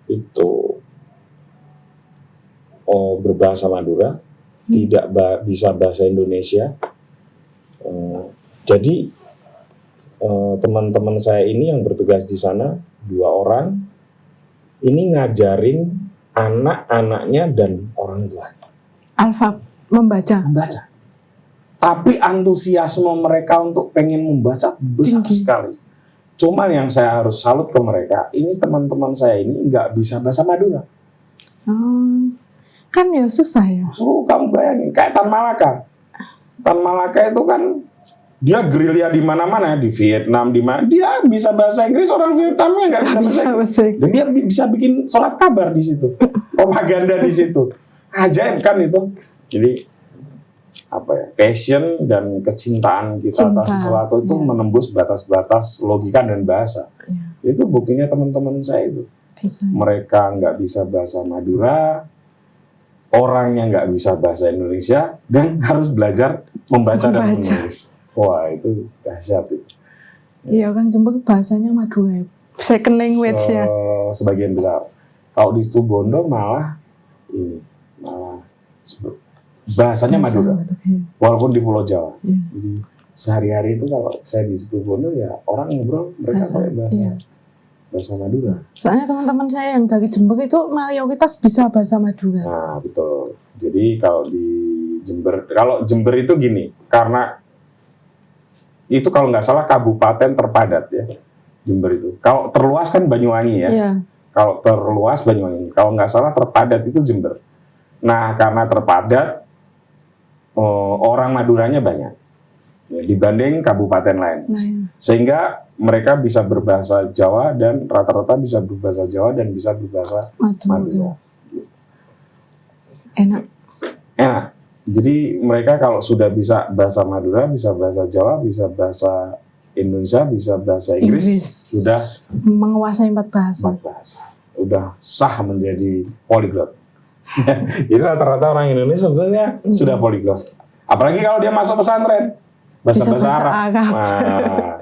itu berbahasa Madura, tidak bisa bahasa Indonesia. Jadi teman-teman saya ini yang bertugas di sana 2 orang ini ngajarin anak-anaknya dan orang tua Alfa membaca. Tapi antusiasme mereka untuk pengen membaca besar Tinggi. sekali. Cuman yang saya harus salut ke mereka, ini teman-teman saya ini nggak bisa bahasa Madura. Kan ya susah ya. So, kamu bayangin, kayak Tan Malaka. Tan Malaka itu kan dia gerilya di mana-mana, di Vietnam, di mana dia bisa bahasa Inggris, orang Vietnamnya nggak bisa bahasa Bisa Inggris. bahasa Inggris. Dan dia bisa bikin surat kabar di situ, propaganda di situ. Ajaib kan itu. Jadi apa ya, passion dan kecintaan kita atas Cinta, sesuatu itu ya. menembus batas-batas logika dan bahasa. Ya, Itu buktinya teman-teman saya itu. bisa. Mereka nggak bisa bahasa Madura, orangnya nggak bisa bahasa Indonesia, dan harus belajar membaca dan Membaca. menulis. Wah, itu dahsyat itu. Iya kan Jember bahasanya Madura. Second language ya. Sebagian besar. Kalau di Situbondo malah bahasanya Madura, Bahasa Madura, ya. walaupun di Pulau Jawa. Iya. Jadi sehari-hari itu kalau saya di Situbondo ya orang ngobrol mereka pakai Iya. bahasa Madura. Soalnya teman-teman saya yang dari Jember itu mayoritas bisa bahasa Madura. Nah, betul. Jadi kalau di Jember itu gini, karena itu kalau nggak salah kabupaten terpadat ya, Jember itu. Kalau terluas kan Banyuwangi ya. Iya. Kalau terluas Banyuwangi. Kalau nggak salah terpadat itu Jember. Nah, karena terpadat, orang Maduranya banyak ya, dibanding kabupaten lain. Nah, Sehingga mereka bisa berbahasa Jawa dan rata-rata bisa berbahasa Jawa dan bisa berbahasa Madura. Madura. Enak. Enak. Jadi mereka kalau sudah bisa bahasa Madura, bisa bahasa Jawa, bisa bahasa Indonesia, bisa bahasa Inggris. Sudah Menguasai 4 bahasa. 4 bahasa. Udah sah menjadi polyglot. Jadi rata-rata orang Indonesia sebetulnya sudah polyglot. Apalagi kalau dia masuk pesantren, bahasa-bahasa Bisa Arab. bahasa Arab. Nah.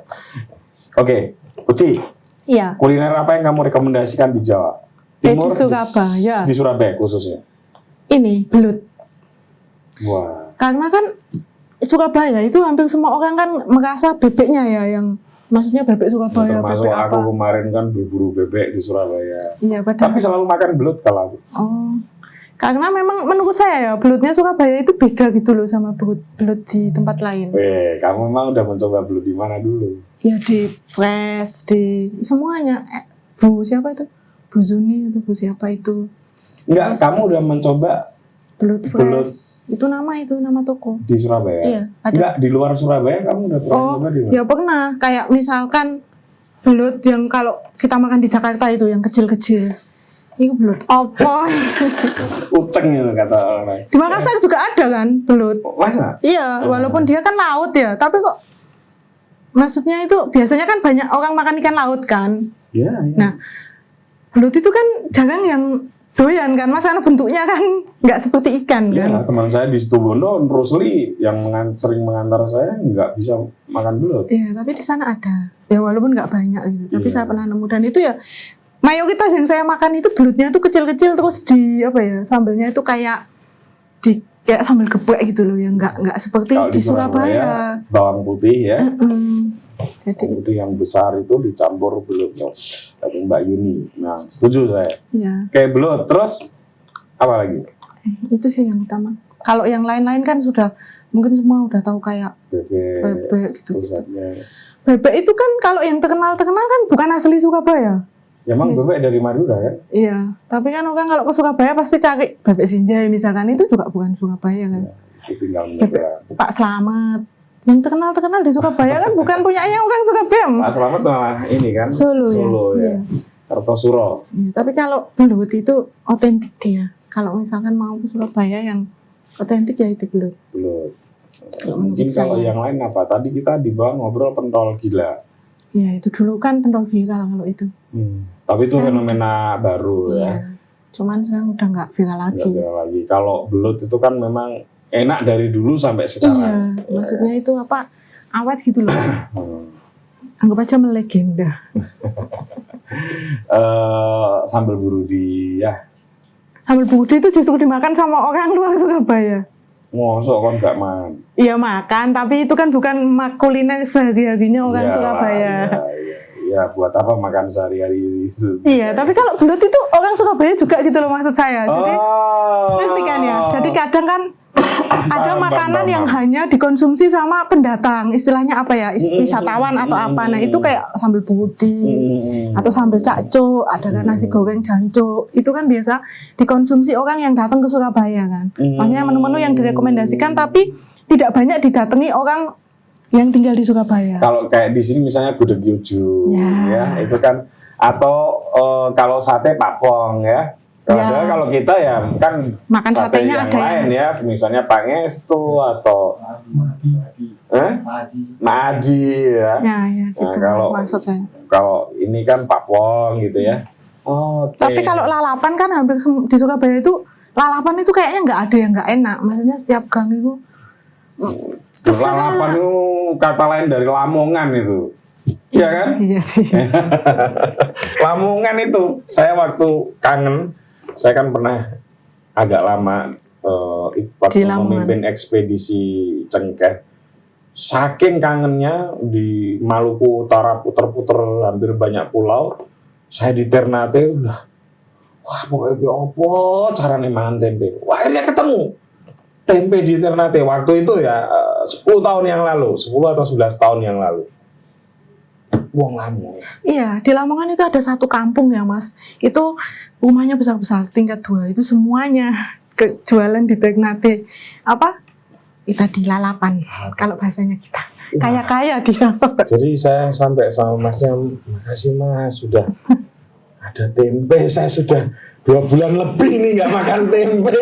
Oke, Uci, Iya. kuliner apa yang kamu rekomendasikan di Jawa? Di Surabaya. Di Surabaya khususnya. Ini belut. Wah. Karena kan Surabaya itu hampir semua orang kan merasa bebeknya ya yang maksudnya bebek Surabaya, Termasuk bebek aku apa. kemarin kan berburu bebek di Surabaya. Iya, padahal. Tapi selalu makan belut kalau aku. Oh. Karena memang menurut saya ya belutnya Surabaya itu beda gitu loh sama belut di tempat lain. Weh, kamu memang udah mencoba belut di mana dulu? Ya di fresh, di semuanya. Bu siapa itu? Bu Zuni atau Bu siapa itu? Enggak, Terus- kamu udah mencoba Belut Belut. fresh. Itu nama toko. di Surabaya? Iya, ada. Enggak, di luar Surabaya kamu udah pernah Oh, coba di mana? ya pernah. Kayak misalkan belut yang kalau kita makan di Jakarta itu yang kecil-kecil. Itu belut apa? Uceng itu kata orang lain. Di Makassar juga ada kan belut. Masa? Iya, walaupun dia kan laut ya, tapi kok maksudnya itu biasanya kan banyak orang makan ikan laut kan. Iya, iya. Nah, belut itu kan jarang yang doyan kan, mas karena bentuknya kan nggak seperti ikan kan. Iya, teman saya di Situbondo, Rusli yang sering mengantar saya nggak bisa makan belut. Iya, tapi di sana ada. Ya walaupun nggak banyak gitu, tapi Iya. saya pernah nemu dan itu ya mayoritas yang saya makan itu belutnya tuh kecil-kecil terus di apa ya sambelnya itu kayak kayak sambal geprek gitu loh yang nggak seperti Kalau di Surabaya. bawang putih ya, Jadi bawang putih yang besar itu dicampur belut. Kata Mbak Yuni. Nah, setuju saya. ya Kayak belut, terus apa lagi? itu sih yang utama. Kalau yang lain-lain kan sudah mungkin semua udah tahu kayak Bebek, bebek gitu. pusatnya. Bebek itu kan kalau yang terkenal kan bukan asli Surabaya. Ya, emang bebek dari Madura kan? Iya, tapi kan orang kalau ke Surabaya pasti cari bebek Sinjai misalkan itu juga bukan Surabaya kan. Itu tinggal Bebek Madura. Pak Slamet yang terkenal di Surabaya kan bukan punyanya orang Surabaya. Pak Selamat malah ini kan? Solo ya. ya. Iya. Kartosuro. Iya, tapi kalau belut itu otentik dia. Kalau misalkan mau ke Surabaya yang otentik ya itu belut. Belut. Kalau Mungkin menurut kalau saya. yang lain apa? Tadi kita di bawah ngobrol pentol gila. Iya, itu dulu kan pentol viral kalau itu. Tapi itu Sekarang- fenomena baru ya. Iya. Cuman sekarang udah nggak viral Nggak lagi. ada lagi. Kalau belut itu kan memang enak dari dulu sampai Iya, sekarang. maksudnya itu apa? Awet gitu loh. Hmm. Anggap aja melegenda. Sambal burudi ya. Sambal budi itu justru dimakan sama orang luar Surabaya. Ngosok kan gak man. Iya makan, tapi itu kan bukan kuliner sehari-harinya orang Iyalah, Surabaya. Ya, buat apa makan sehari-hari? Iya, tapi kalau belut itu orang Surabaya juga gitu loh maksud saya. Jadi ngerti kan ya? Jadi kadang kan ada Paham, makanan paham, yang paham. hanya dikonsumsi sama pendatang, istilahnya apa ya? Wisatawan atau apa. Nah, itu kayak sambal budi atau sambal cakco, ada kan nasi goreng janco. Itu kan biasa dikonsumsi orang yang datang ke Surabaya kan. Makanya menu-menu yang direkomendasikan tapi tidak banyak didatangi orang yang tinggal di Surabaya. Kalau kayak di sini misalnya gudeg yuju, Ya. ya itu kan, atau kalau sate pakpong ya. Padahal kalau kita ya kan Makan sate satenya yang ada lain ya, misalnya Pangestu atau Maadi ya. Ya gitu. Nah, kalau- maksud saya. Kalau ini kan pakpong gitu ya. Oke. Tapi kalau lalapan kan hampir di Surabaya itu lalapan itu kayaknya nggak ada yang nggak enak. Maksudnya setiap gang itu lalapan itu kata lain dari Lamongan itu. Iya kan? Iya sih. Lamongan itu, saya waktu kangen, saya kan pernah agak lama waktu Di Lamongan. memimpin ekspedisi cengkeh. saking kangennya di Maluku Utara puter-puter hampir banyak pulau, saya di Ternate udah, wah pokoknya apa caranya mangan tempe. Wah akhirnya ketemu tempe di Ternate waktu itu ya 10 tahun yang lalu, 10 atau 11 tahun yang lalu. Wong Lamongan. Iya, di Lamongan itu ada satu kampung ya Mas. Itu rumahnya besar-besar, tingkat 2. Itu semuanya jualan di Ternate. Apa? Kita di lalapan, kalau bahasanya kita. Kaya-kaya dia. Jadi saya sampai sama Masnya, makasih Mas, sudah ada tempe. Saya sudah 2 bulan lebih nih nggak makan tempe.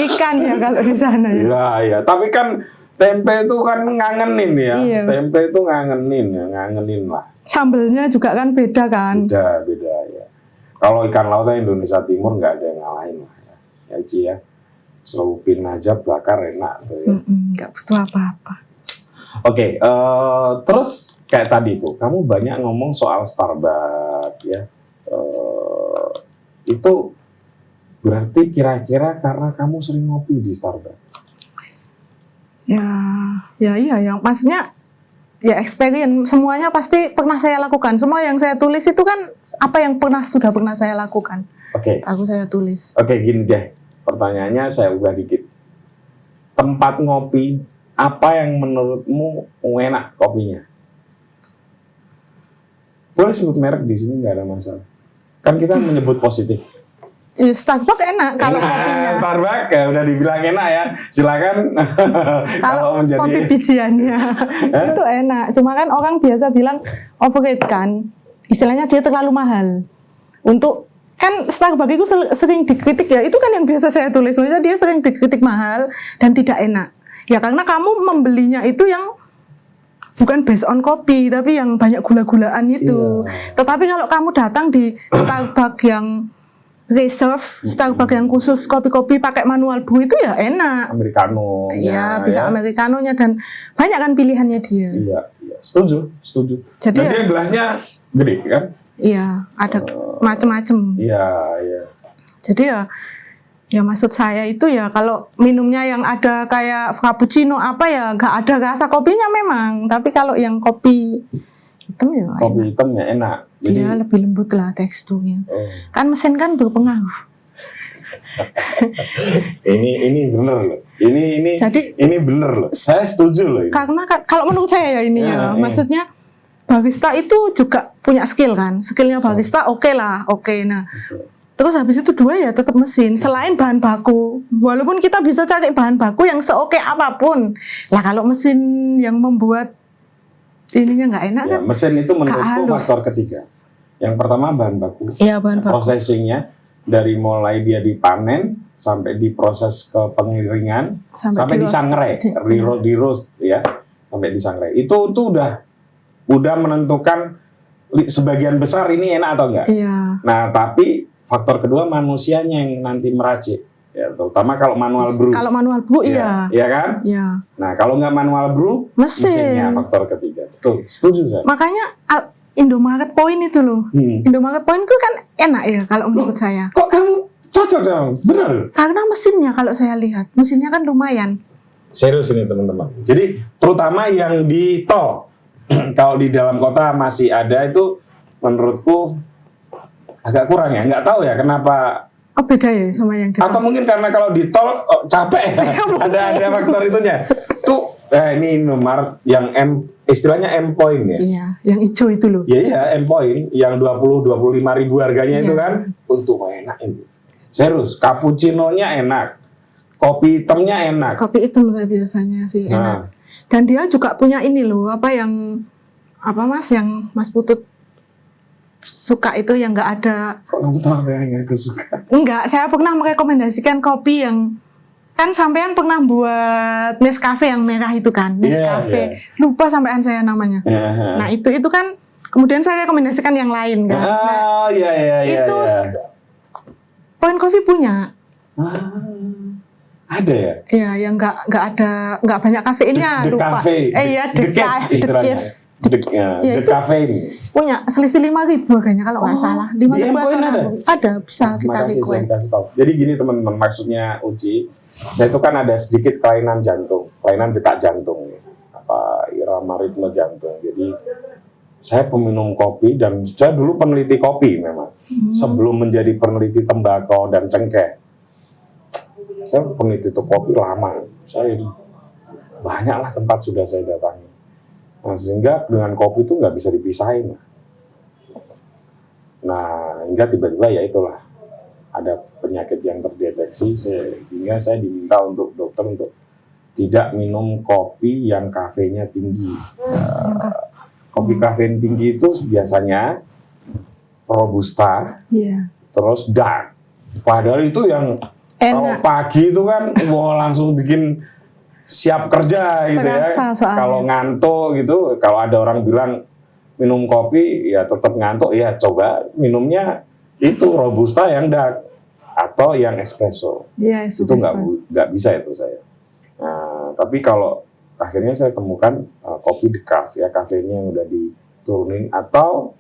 Ikan ya kalau di sana ya. Iya, iya. Tapi kan tempe itu kan ngangenin ya. Iya. Tempe itu ngangenin ya, ngangenin lah. Sambelnya juga kan beda kan. Beda ya. Kalau ikan lautnya Indonesia Timur nggak ada yang ngalahin lah ya. Ya Ci ya. Selupin aja bakar enak tuh ya. Nggak butuh apa-apa. Oke, terus kayak tadi tuh, kamu banyak ngomong soal Starbucks ya. Itu berarti kira-kira karena kamu sering ngopi di Starbucks? Ya iya, yang maksudnya ya experience semuanya pasti pernah saya lakukan. Semua yang saya tulis itu kan apa yang sudah pernah saya lakukan. Oke. Saya tulis. Oke, gini deh. Pertanyaannya saya ubah dikit. Tempat ngopi apa yang menurutmu enak kopinya? Boleh sebut merek di sini, nggak ada masalah. Kan kita menyebut positif. Starbucks enak kalau kopinya. Starbucks ya udah dibilang enak ya. Silakan. Kalau kopi bijiannya itu enak. Cuma kan orang biasa bilang overrated kan. Istilahnya dia terlalu mahal. Untuk kan Starbucks itu sering dikritik ya. Itu kan yang biasa saya tulis. Maksudnya dia sering dikritik mahal dan tidak enak. Ya karena kamu membelinya itu yang bukan based on kopi, tapi yang banyak gula-gulaan itu. Iya. Tetapi kalau kamu datang di Starbucks yang reserve, Starbucks yang khusus kopi-kopi pakai manual brew itu ya enak. Americano. Iya, bisa americanonya dan banyak kan pilihannya dia. Iya. Setuju. Jadi dia gelasnya gede kan? Iya, ada macem-macem. Iya. Jadi ya maksud saya itu ya kalau minumnya yang ada kayak frappuccino apa ya nggak ada rasa kopinya memang. Tapi kalau yang kopi hitam ya Kopi hitam ya enak. Jadi dia lebih lembut lah teksturnya. Kan mesin kan berpengaruh. ini bener loh. Ini bener loh. Saya setuju loh. Ini. Karena kalau menurut saya ya ini maksudnya barista itu juga punya skill kan. Skillnya barista oke lah. Nah, terus habis itu 2 ya tetap mesin. Selain bahan baku, walaupun kita bisa cari bahan baku yang seoke apapun. Lah kalau mesin yang membuat ininya nggak enak kan? Mesin itu menurutku faktor ketiga. Yang pertama bahan baku. Iya, bahan baku. Processingnya dari mulai dia dipanen sampai diproses ke pengeringan sampai disangrai, di roast ya, sampai disangrai. Itu udah menentukan sebagian besar ini enak atau enggak. Iya. Nah, tapi faktor kedua manusianya yang nanti meracik. Ya, terutama kalau manual brew. Kalau manual brew iya. Iya kan? Iya. Nah, kalau nggak manual brew, mesinnya faktor ketiga. Betul, setuju saya. Makanya Indomaret Point itu loh. Indomaret Point itu kan enak ya kalau menurut saya. Kok kamu cocok dong? Benar. Karena mesinnya kalau saya lihat, mesinnya kan lumayan. Serius ini teman-teman. Jadi terutama yang di tol. Kalau di dalam kota masih ada itu menurutku agak kurang ya. Nggak tahu ya kenapa. Oh beda ya sama yang di tol. Atau mungkin karena kalau di tol capek ya. ada faktor itunya. Tuh ini nomor yang istilahnya M point ya. Iya, yang hijau itu loh. Iya M point yang 20-25 ribu harganya itu kan. Untuk enak itu. Serius, cappuccino-nya enak. Kopi hitamnya enak. Kopi hitam biasanya sih enak. Dan dia juga punya ini loh, yang Mas Putut suka itu yang nggak ada. Kok kamu tahu apa yang aku suka? Enggak, saya pernah merekomendasikan kopi yang kan sampean pernah buat Nescafe yang merah itu kan, Nescafe. Lupa sampean saya namanya. Nah, itu kan kemudian saya rekomendasikan yang lain kan. Itu Point Coffee punya. Ada ya? Iya, yang nggak banyak kafeinnya, lupa. Cafe. The Cafe ini. Punya selisih 5.000 harganya kalau nggak salah. 5.000 atau ada bisa kita request. Jadi gini teman-teman, maksudnya Uci, saya itu kan ada sedikit kelainan jantung, kelainan detak jantung. irama ritme jantung. Jadi saya peminum kopi dan saya dulu peneliti kopi memang. Sebelum menjadi peneliti tembakau dan cengkeh. Saya peneliti kopi lama. Saya banyaklah tempat sudah saya datangi. Nah, sehingga dengan kopi itu nggak bisa dipisahin. Nah, hingga tiba-tiba ya itulah ada penyakit yang terdeteksi, sehingga saya diminta untuk dokter untuk tidak minum kopi yang kafeinnya tinggi. Kopi kafein tinggi itu biasanya robusta, terus dark. Padahal itu yang kalau pagi itu kan langsung bikin siap kerja gitu ya. Kalau ngantuk gitu, kalau ada orang bilang minum kopi ya tetap ngantuk, ya coba minumnya itu robusta yang dark atau yang espresso. Itu nggak bisa itu saya. Nah, tapi kalau akhirnya saya temukan kopi decaf ya, kafeinnya yang udah diturunin atau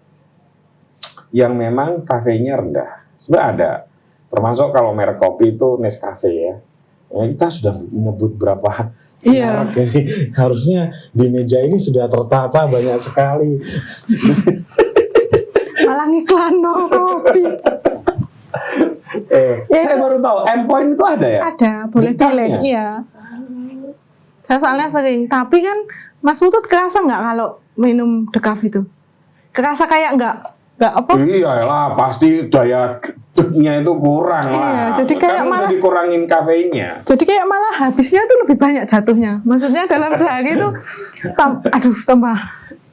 yang memang kafeinnya rendah. Sebenarnya ada, termasuk kalau merek kopi itu Nescafe ya. Kita sudah menyebut berapa. Iya. Harusnya di meja ini sudah tertata banyak sekali. Malah ngiklan kopi. Saya baru tahu, endpoint itu ada ya? Ada, boleh pilih. Iya. Saya soalnya sering, tapi kan Mas Putut kerasa nggak kalau minum decaf itu? Kerasa kayak nggak apa? Iyalah, pasti daya deknya itu kurang lah. Jadi kayak kan malah udah dikurangin kafeinnya. Jadi kayak malah habisnya tuh lebih banyak jatuhnya. Maksudnya dalam sehari itu tambah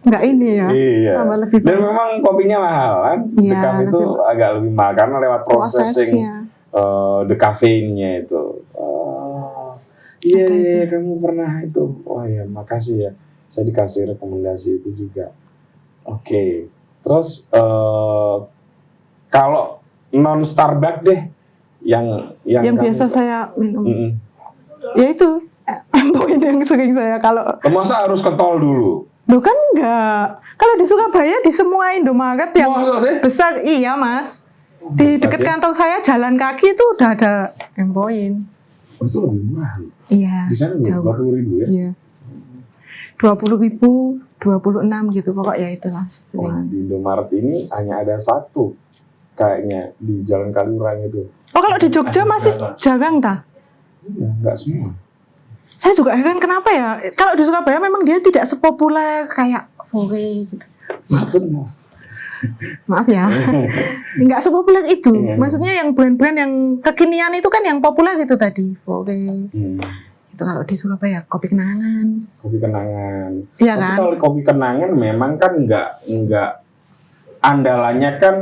nggak ini ya. Iya. Tambah lebih banyak. Dan memang kopinya mahal kan. Iya, Decaf itu agak lebih mahal karena lewat processing decafeinnya itu. Iya, kamu pernah itu. Oh ya, makasih ya. Saya dikasih rekomendasi itu juga. Oke. Terus kalau non Starbucks deh, yang biasa saya minum. Ya itu poin yang sering saya kalau. Masa harus ke tol dulu? Loh kan enggak. Kalau di Surabaya di semua Indomaret yang besar, iya Mas. Di dekat kantor saya jalan kaki itu udah ada Empoin. Oh, itu lebih murah. Iya. Di sana 20.000 ya? Iya. 20.000, 26 gitu pokok ya itulah. Wah, di Indomaret ini hanya ada satu kayaknya di Jalan Kaliurang itu. Oh, kalau di Jogja masih jarang ta? Iya, enggak semua. Saya juga heran kenapa ya? Kalau di Surabaya memang dia tidak sepopuler kayak Fore gitu. Benar. Maaf ya, nggak sepopuler itu. Maksudnya yang brand-brand yang kekinian itu kan yang populer itu tadi, Fore. Itu kalau di Surabaya kopi kenangan. Kopi kenangan. Iya kan? Kalau kopi kenangan memang kan nggak andalannya kan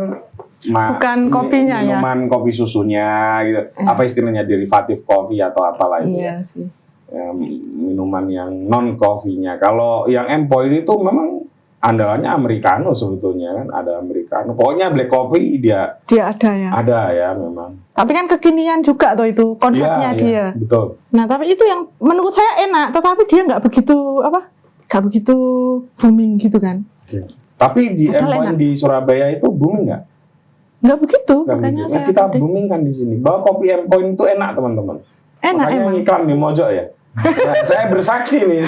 bukan kopinya minuman kopi susunya gitu. Apa istilahnya derivatif kopi atau apalah itu. Iya sih. Minuman yang non kopinya. Kalau yang Empoin itu memang andalannya americano sebetulnya kan, ada americano. Pokoknya black coffee dia ada ya. Ada ya memang. Tapi kan kekinian juga tuh itu konsepnya dia. Ya, betul. Nah tapi itu yang menurut saya enak, tetapi dia nggak begitu booming gitu kan. Oke. Tapi di Empoin di Surabaya itu booming nggak? Nggak begitu. Makanya saya kita booming kan di sini. Bahwa kopi Empoin itu enak teman-teman. Makanya ngiklan di Mojok ya. Nah, saya bersaksi nih.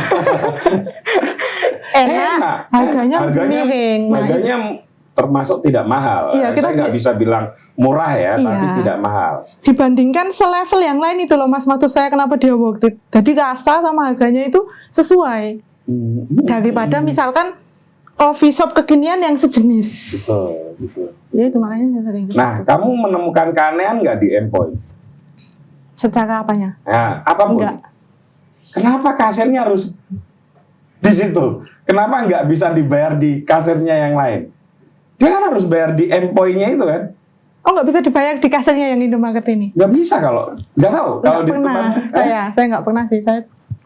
Enak. Harganya miring. Harganya termasuk tidak mahal. Iya, saya nggak bisa bilang murah ya, tapi tidak mahal. Dibandingkan selevel yang lain itu loh Mas, maksud saya kenapa dia worth it. Jadi rasa sama harganya itu sesuai. Daripada misalkan coffee shop kekinian yang sejenis. Betul. Ya itu makanya saya sering. Nah, kamu menemukan keanehan nggak di Empoin? Secara apanya? Nah, apapun. Enggak. Kenapa kasirnya harus di situ? Kenapa nggak bisa dibayar di kasirnya yang lain? Dia kan harus bayar di Empoinnya itu kan? Oh, nggak bisa dibayar di kasirnya yang Indomaret ini? Nggak bisa kalau nggak tahu. Kalau di tempat saya nggak pernah sih. Saya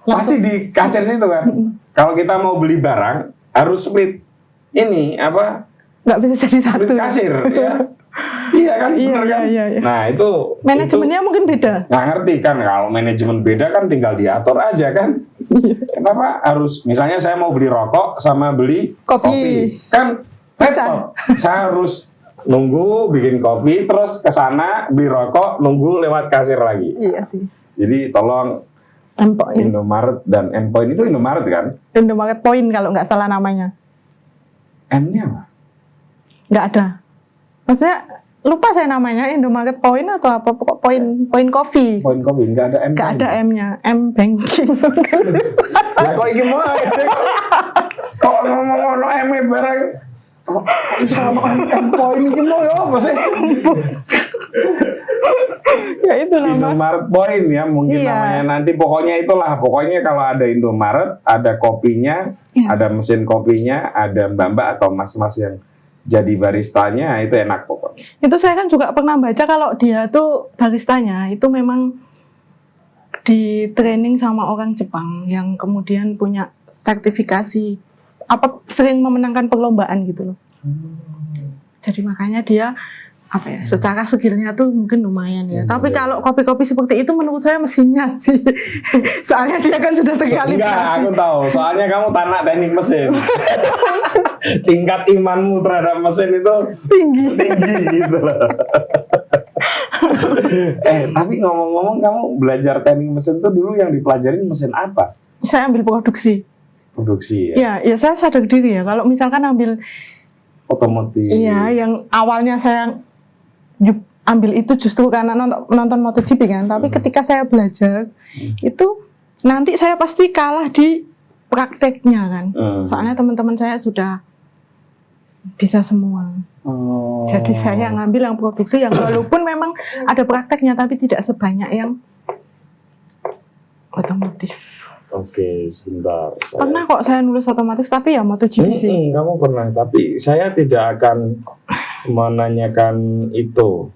pasti di kasir situ kan? Kalau kita mau beli barang harus split ini apa? Nggak bisa jadi satu. Split kasir ya. Iya kan? Iya. Nah itu manajemennya mungkin beda. Nggak ngerti kan, kalau manajemen beda kan tinggal diatur aja kan. Kenapa harus, misalnya saya mau beli rokok sama beli kopi. Kan repot. Saya harus nunggu bikin kopi, terus ke sana beli rokok, nunggu lewat kasir lagi. Iya sih. Jadi tolong Point. Indomaret dan M-Point itu Indomaret kan? Indomaret Point kalau nggak salah namanya. M-nya apa? Nggak ada. Maksudnya lupa saya namanya Indomaret Point atau apa, pokok Point Coffee. Point Kopi, nggak ada M. Nggak ada M-nya, M banking. Lah kok iki mau kok ngomong-ngomong M barang kok sama M-Point iki mau ya apa sih? Ya itulah Mas. Indomaret Point ya mungkin Iya. namanya nanti pokoknya itulah pokoknya kalau ada Indomaret ada kopinya Iya. ada mesin kopinya ada mbak-mbak atau mas-mas yang jadi baristanya itu enak pokoknya. Itu saya kan juga pernah baca kalau dia tuh baristanya itu memang di training sama orang Jepang yang kemudian punya sertifikasi apa sering memenangkan perlombaan gitu loh. Jadi makanya dia apa ya secara skillnya tuh mungkin lumayan ya. Tapi kalau kopi-kopi seperti itu menurut saya mesinnya sih. Soalnya dia kan sudah Enggak, terkalibrasi. aku tahu. Soalnya kamu tanak teknik mesin. Tingkat imanmu terhadap mesin itu Tinggi. tinggi gitu loh. Tapi ngomong-ngomong kamu belajar teknik mesin tuh dulu yang dipelajarin mesin apa? Saya ambil produksi. Produksi ya? Ya saya sadar diri ya. Kalau misalkan ambil Otomotif. iya yang awalnya saya ambil itu justru karena nonton MotoGP kan. Tapi ketika saya belajar itu nanti saya pasti kalah di prakteknya kan. Soalnya teman-teman saya sudah bisa semua. Oh. Jadi saya ngambil yang produksi yang walaupun memang ada prakteknya tapi tidak sebanyak yang otomotif. Oke, sebentar. Pernah kok saya nulis otomotif tapi ya MotoGP sih. Kamu pernah, tapi saya tidak akan menanyakan itu.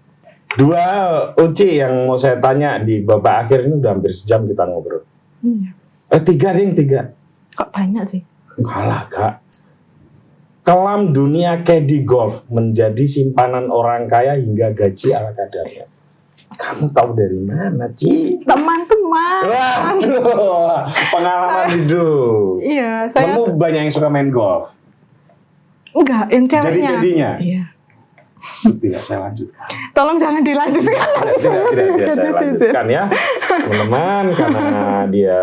Dua Uci yang mau saya tanya di babak akhir ini udah hampir sejam kita ngobrol. Iya. Tiga. Kok banyak sih? Enggak lah, Kak. Kelam dunia caddy golf menjadi simpanan orang kaya hingga gaji ala kadarnya. Kamu tahu dari mana, Ci? Teman-teman. Wah, pengalaman hidup. Iya, saya Kamu banyak yang suka main golf. enggak, yang ceweknya. Jadinya. Iya. Tidak saya lanjutkan. Tolong jangan dilanjutkan. Tidak saya lanjutkan ya, teman-teman, karena dia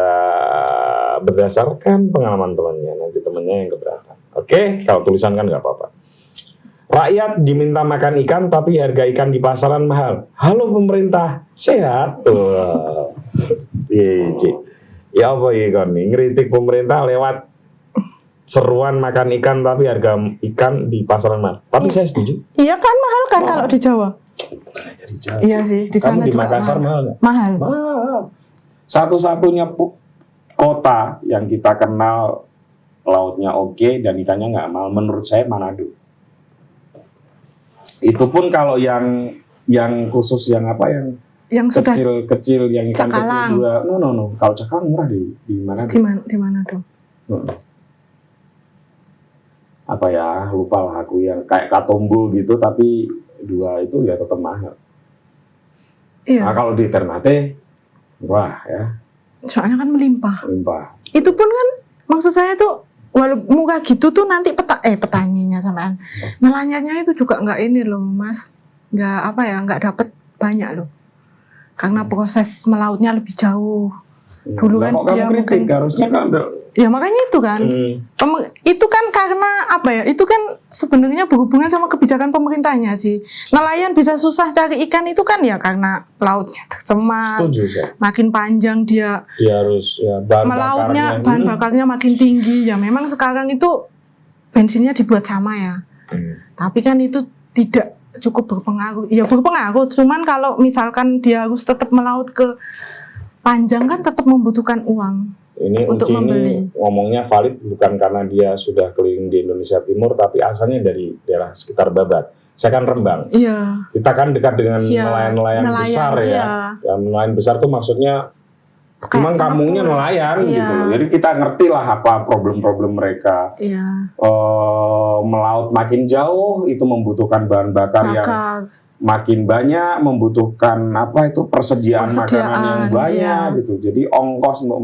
berdasarkan pengalaman temannya. Nanti temannya yang keberatan. Oke, kalau tulisan kan nggak apa-apa. Rakyat diminta makan ikan, tapi harga ikan di pasaran mahal. Halo pemerintah, sehat tuh. Ya apa ya kan? Ngeritik pemerintah lewat seruan makan ikan, tapi harga ikan di pasaran mahal. Tapi saya setuju. Iya kan mahal kan kalau di Jawa. Dari Jawa. Iya sih, di Kamu sana di juga Makassar mahal nggak? Mahal. Mahal. Satu-satunya kota yang kita kenal lautnya oke dan ikannya nggak mahal menurut saya Manado. Itu pun kalau yang khusus yang apa yang Yang sudah kecil yang ikan Cakalang. kecil dua. No. Kalau cakalang murah di mana? di mana dong? Apa ya lupa lah aku yang kayak katombo gitu tapi dua itu ya tetap mahal. Iya. Nah kalau di Ternate murah ya, Soalnya kan melimpah. limpah. Itu pun kan maksud saya tuh walaupun murah gitu tuh nanti petaninya sampean nelayannya itu juga nggak ini loh Mas, nggak apa ya nggak dapet banyak loh karena proses melautnya lebih jauh. Dulu Lah, kan kok kamu dia kritik mungkin- harusnya kan ada. Ya makanya itu kan itu kan karena apa ya itu kan sebenarnya berhubungan sama kebijakan pemerintahnya sih. Nelayan bisa susah cari ikan itu kan ya karena lautnya tercemar, Setuju saya. makin panjang dia Dia harus ya bahan melautnya bakarnya. bahan bakarnya makin tinggi ya memang sekarang itu bensinnya dibuat sama ya tapi kan itu tidak cukup berpengaruh ya berpengaruh cuman kalau misalkan dia harus tetap melaut ke panjang kan tetap membutuhkan uang Ini untuk Uci membeli. ini ngomongnya valid bukan karena dia sudah keliling di Indonesia Timur tapi asalnya dari daerah sekitar Babat. Saya kan Rembang. iya Kita kan dekat dengan Iya, nelayan besar ya. iya. Ya nelayan besar tuh maksudnya Kayak memang kampungnya pengepul. nelayan Iya. gitu loh. Jadi kita ngerti lah apa problem-problem mereka. iya Melaut makin jauh itu membutuhkan bahan bakar yang bakar makin banyak, membutuhkan apa itu persediaan makanan yang banyak iya. gitu. Jadi ongkos untuk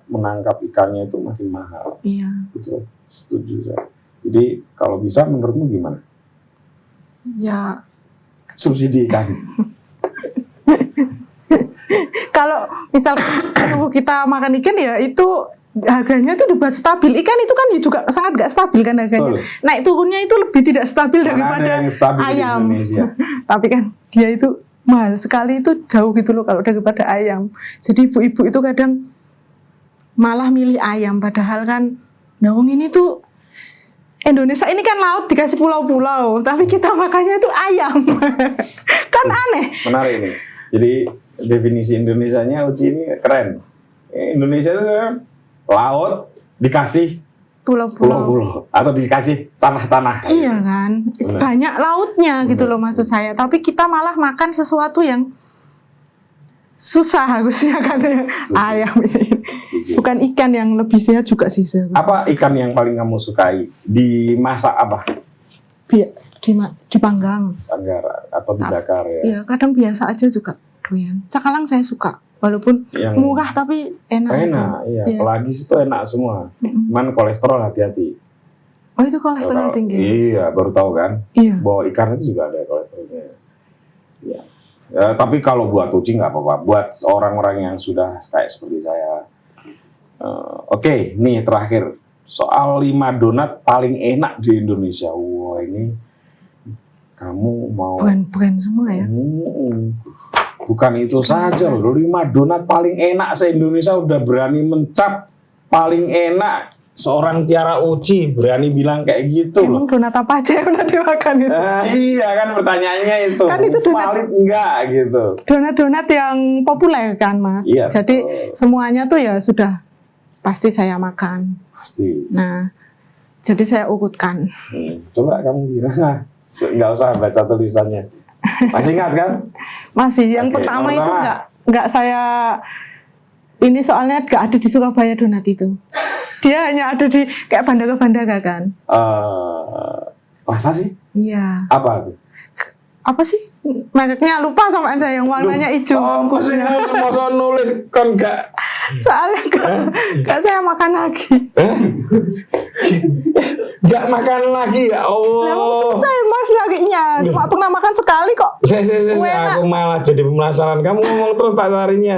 menangkap ikannya itu makin mahal. iya Gitu. Setuju saya. Jadi kalau bisa menurutmu gimana? ya Subsidi ikan. Kalau misal kita makan ikan ya itu harganya itu dibuat stabil. Ikan itu kan juga sangat gak stabil kan harganya. Betul. Naik turunnya itu lebih tidak stabil Mana ada daripada yang stabil di ayam. Indonesia? Tapi kan dia itu mahal sekali, itu jauh gitu loh kalau daripada ayam. Jadi ibu-ibu itu kadang malah milih ayam, padahal kan wong ini tuh Indonesia ini kan laut dikasih pulau-pulau, tapi kita makannya itu ayam. Kan aneh. Menarik ini. Jadi definisi Indonesianya Uci ini keren. Indonesia itu laut dikasih Pulau-pulau. pulau-pulau atau dikasih tanah-tanah. Iya kan, Benar. banyak lautnya gitu Benar. loh maksud saya. Tapi kita malah makan sesuatu yang susah harusnya kan ya. Ayam ini. Setuju. Bukan ikan yang lebih sehat juga sih seharusnya. Apa ikan yang paling kamu sukai? Dimasak apa? Dipanggang. Anggara atau dibakar ya? Iya, kadang biasa aja juga doyan. Cakalang saya suka, walaupun Yang murah tapi enak. enak, iya. Iya. Pelagis itu enak semua. Mm-mm. Cuman kolesterol hati-hati. Oh itu kolesterol Kalau- tinggi. Iya, baru tahu kan? Iya. Bahwa ikan itu juga ada kolesterolnya. Ya. Tapi kalau buat kucing nggak apa-apa. Buat orang-orang yang sudah kayak seperti saya. Oke, nih terakhir. Soal 5 donat paling enak di Indonesia. Wah, ini kamu mau... Brand-brand semua ya. Bukan itu saja loh. 5 donat paling enak se-Indonesia udah berani mencap paling enak. Seorang Tiara Uci berani bilang kayak gitu loh. Emang donat apa aja yang udah dimakan itu? Nah, iya kan pertanyaannya itu. Kan itu donat- valid enggak gitu. Donat-donat yang populer kan mas. Iya, Jadi betul. semuanya tuh ya sudah pasti saya makan. Pasti. Nah, jadi saya urutkan. Coba kamu bilang, nggak usah baca tulisannya. Masih ingat kan? Masih yang Oke, pertama yang itu pertama. nggak saya ini soalnya nggak ada di Surabaya donat itu. Dia hanya ada di kayak bandara-bandara kan. Masa sih? Iya. Apa tuh? Apa sih mereknya lupa sama saya yang warnanya hijau. Oh, kok sih kamu semua nulis kan nggak? Soalnya nggak saya makan lagi. Nggak makan lagi ya? Lah Oh. susah ya mas larinya. Cuma pernah makan sekali kok. Saya, Enak. aku malah jadi penasaran. Kamu ngomong terus tak carinya.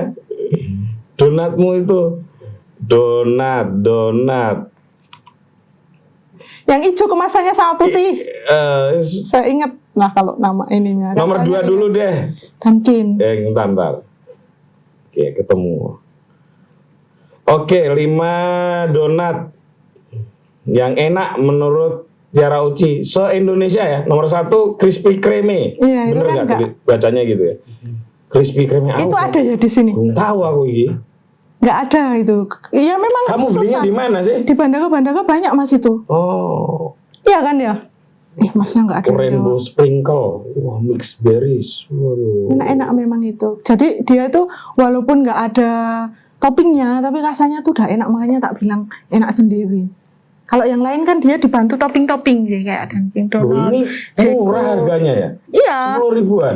Donatmu itu. Donat. Yang hijau kemasannya sama putih. Saya ingat lah kalau nama ininya. Nomor Rasanya 2 dulu deh. Dunkin. Bentar. Oke, ketemu. Oke, 5 donat yang enak menurut Tiara Uci se-Indonesia ya. Nomor 1 crispy kreme. Iya, itu Bener kan nggak nggak- bacanya gitu ya? Crispy kreme Itu ada ya di sini? Belum tahu aku ini. Nggak ada itu. Iya memang Kamu belinya susah. di mana sih? Di bandara-bandara banyak mas itu. Oh, Iya kan ya? Masnya nggak ada. rainbow sprinkle. Wah, mixed berries. Waduh. Enak-enak memang itu. Jadi dia itu walaupun nggak ada toppingnya, tapi rasanya tuh udah enak, makanya tak bilang enak sendiri. Kalau yang lain kan dia dibantu topping-topping sih kayak Dunkin' Loh, Donut. ini Jeko. murah harganya ya? Iya, 10 ribuan.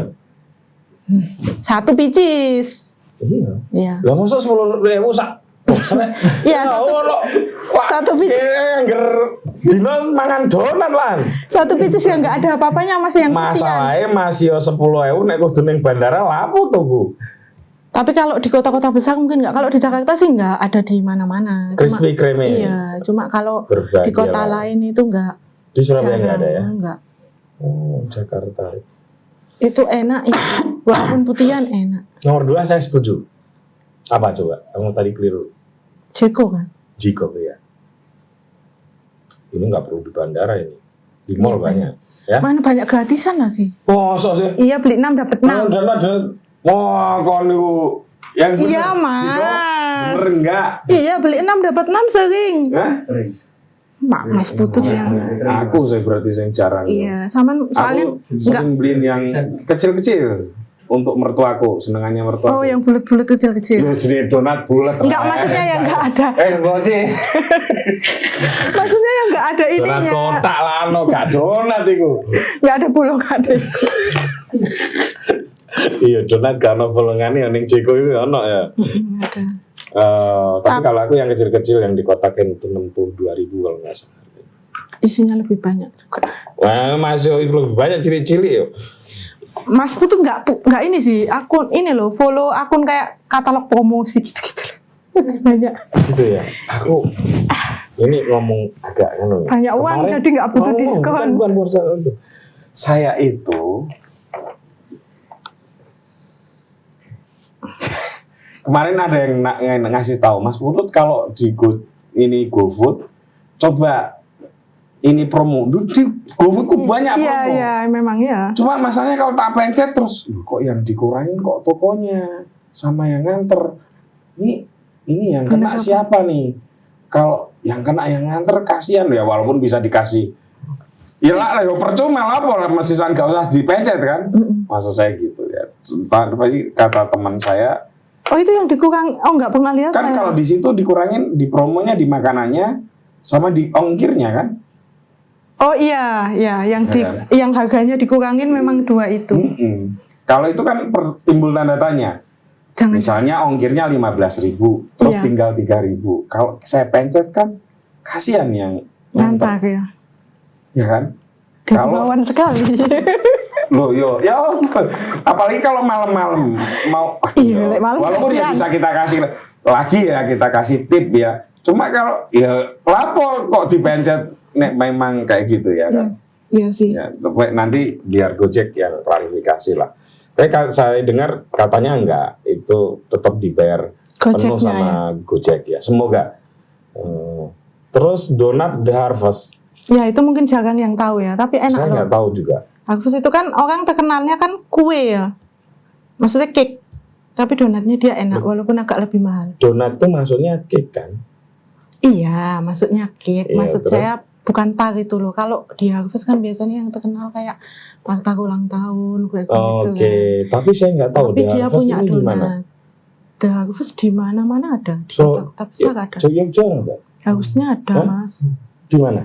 1 pieces. Iya. Iya. Lah masa 10.000 sak boxnya? Iya, Ya, satu- ono. Wah, satu biji. Angger dino mangan donat lan. 1 pieces yang nggak ada apa-apanya masih yang putihan. Masalahnya masih 10.000 nek kudu ning bandara lapo to, Bu? Tapi kalau di kota-kota besar mungkin nggak. Kalau di Jakarta sih nggak ada di mana-mana. Cuma- Crispy kreme. Iya, cuma kalau Berbagi di kota lah. lain itu nggak. Di Surabaya nggak ada ya? jarang, nggak. Oh, Jakarta. Itu enak itu. Walaupun putihan enak. Nomor 2 saya setuju. Apa coba? Kamu tadi keliru. Jeko kan. Jiko ya. Ini nggak perlu di bandara ini. Di mall Iya, banyak. Ya? Mana banyak gratisan lagi. Mosok sih? Iya beli 6 dapat 6. Donat. Wah, kon niku yang bener. Iya, Mas. Jiko, bener enggak? Iya beli 6 dapat 6 sering. Hah? Mas Putut yang. Aku saya berarti yang jarang. Iya, sama soalnya Aku sering beliin yang kecil-kecil untuk mertuaku, senengannya mertuaku. oh yang bulat-bulat kecil-kecil. Ya jenis donat bulat. Enggak maksudnya yang enggak ada. Enggak sih. Maksudnya yang enggak ada Donat ininya. kotak lah, no, gak donat iku. Enggak ada bolongan itu. Iya, donat gak ono bolongane ning Jeko itu ono ya. Enggak ada. Tapi kalau aku yang kecil-kecil yang di kotakin itu 62.000 kalau nggak salah. Isinya lebih banyak juga. Wah, masih itu lebih banyak cili-cili yo. Mas Putu nggak ini sih, akun ini loh, follow akun kayak katalog promosi gitu-gitu. Banyak. Gitu ya. Aku ini ngomong agak Banyak uang jadi nggak butuh diskon. Bukan saya itu kemarin ada yang ngasih tahu Mas Putut kalau di GoFood coba ini promo di GoFood kok banyak promo. Iya, memang ya. Cuma masalahnya kalau tak pencet terus kok yang dikurangin kok tokonya sama yang nganter. Ini yang kena siapa nih? Kalau yang kena yang nganter kasihan ya, walaupun bisa dikasih. Ya lah, percuma lah, mesisan gak usah dipencet kan? Maksud saya gitu ya. Tapi kata teman saya. Oh itu yang dikurang? Oh nggak pernah lihat. Kan kalau di situ dikurangin di promonya di makanannya sama di ongkirnya kan? Oh iya, yang harganya dikurangin memang dua itu. Kalau itu kan timbul tanda tanya. Misalnya ongkirnya 15.000, terus tinggal 3.000. Kalau saya pencet kan, kasihan yang ngantar ya. Ya kan? Dermawan sekali. Loh, apalagi kalau malam-malam mau. Walaupun ya bisa kita kasih lagi ya, kita kasih tip ya. Cuma kalau ya lapo kok dipencet. Nek memang kayak gitu ya kan? Iya sih. Ya, nanti biar Gojek yang klarifikasi lah. Tapi saya dengar katanya enggak, itu tetap dibayar penuh sama Gojek ya. Semoga. Terus donat The Harvest. Ya itu mungkin jarang yang tahu ya, tapi enak. Saya nggak tahu juga. Harvest itu kan orang terkenalnya kan kue ya, maksudnya cake. Tapi donatnya dia enak walaupun agak lebih mahal. Donat itu maksudnya cake kan? Iya, maksudnya cake. Iya, maksud terus? saya bukan tar itu loh. Kalau di Harvest kan biasanya yang terkenal kayak tar ulang tahun, kue gitu. Oke, tapi saya nggak tahu. Tapi dia punya ini di mana? donat. The Harvest di mana-mana ada. Tapi saya nggak ada. Jogja ada. Harusnya ada, Hah? Mas. Di mana?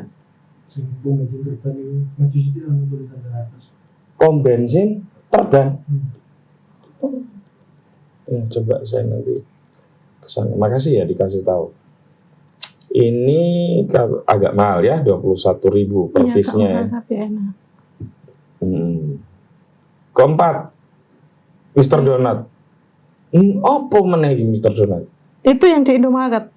Pom bensin terbang. Ya, coba saya nanti kesana. Makasih ya dikasih tahu. Ini agak mahal ya, 21.000 per piece-nya ya. Tapi enak. Keempat, Mr. Donut. Apa meneh iki Mr. Donut? Itu yang di Indomaret.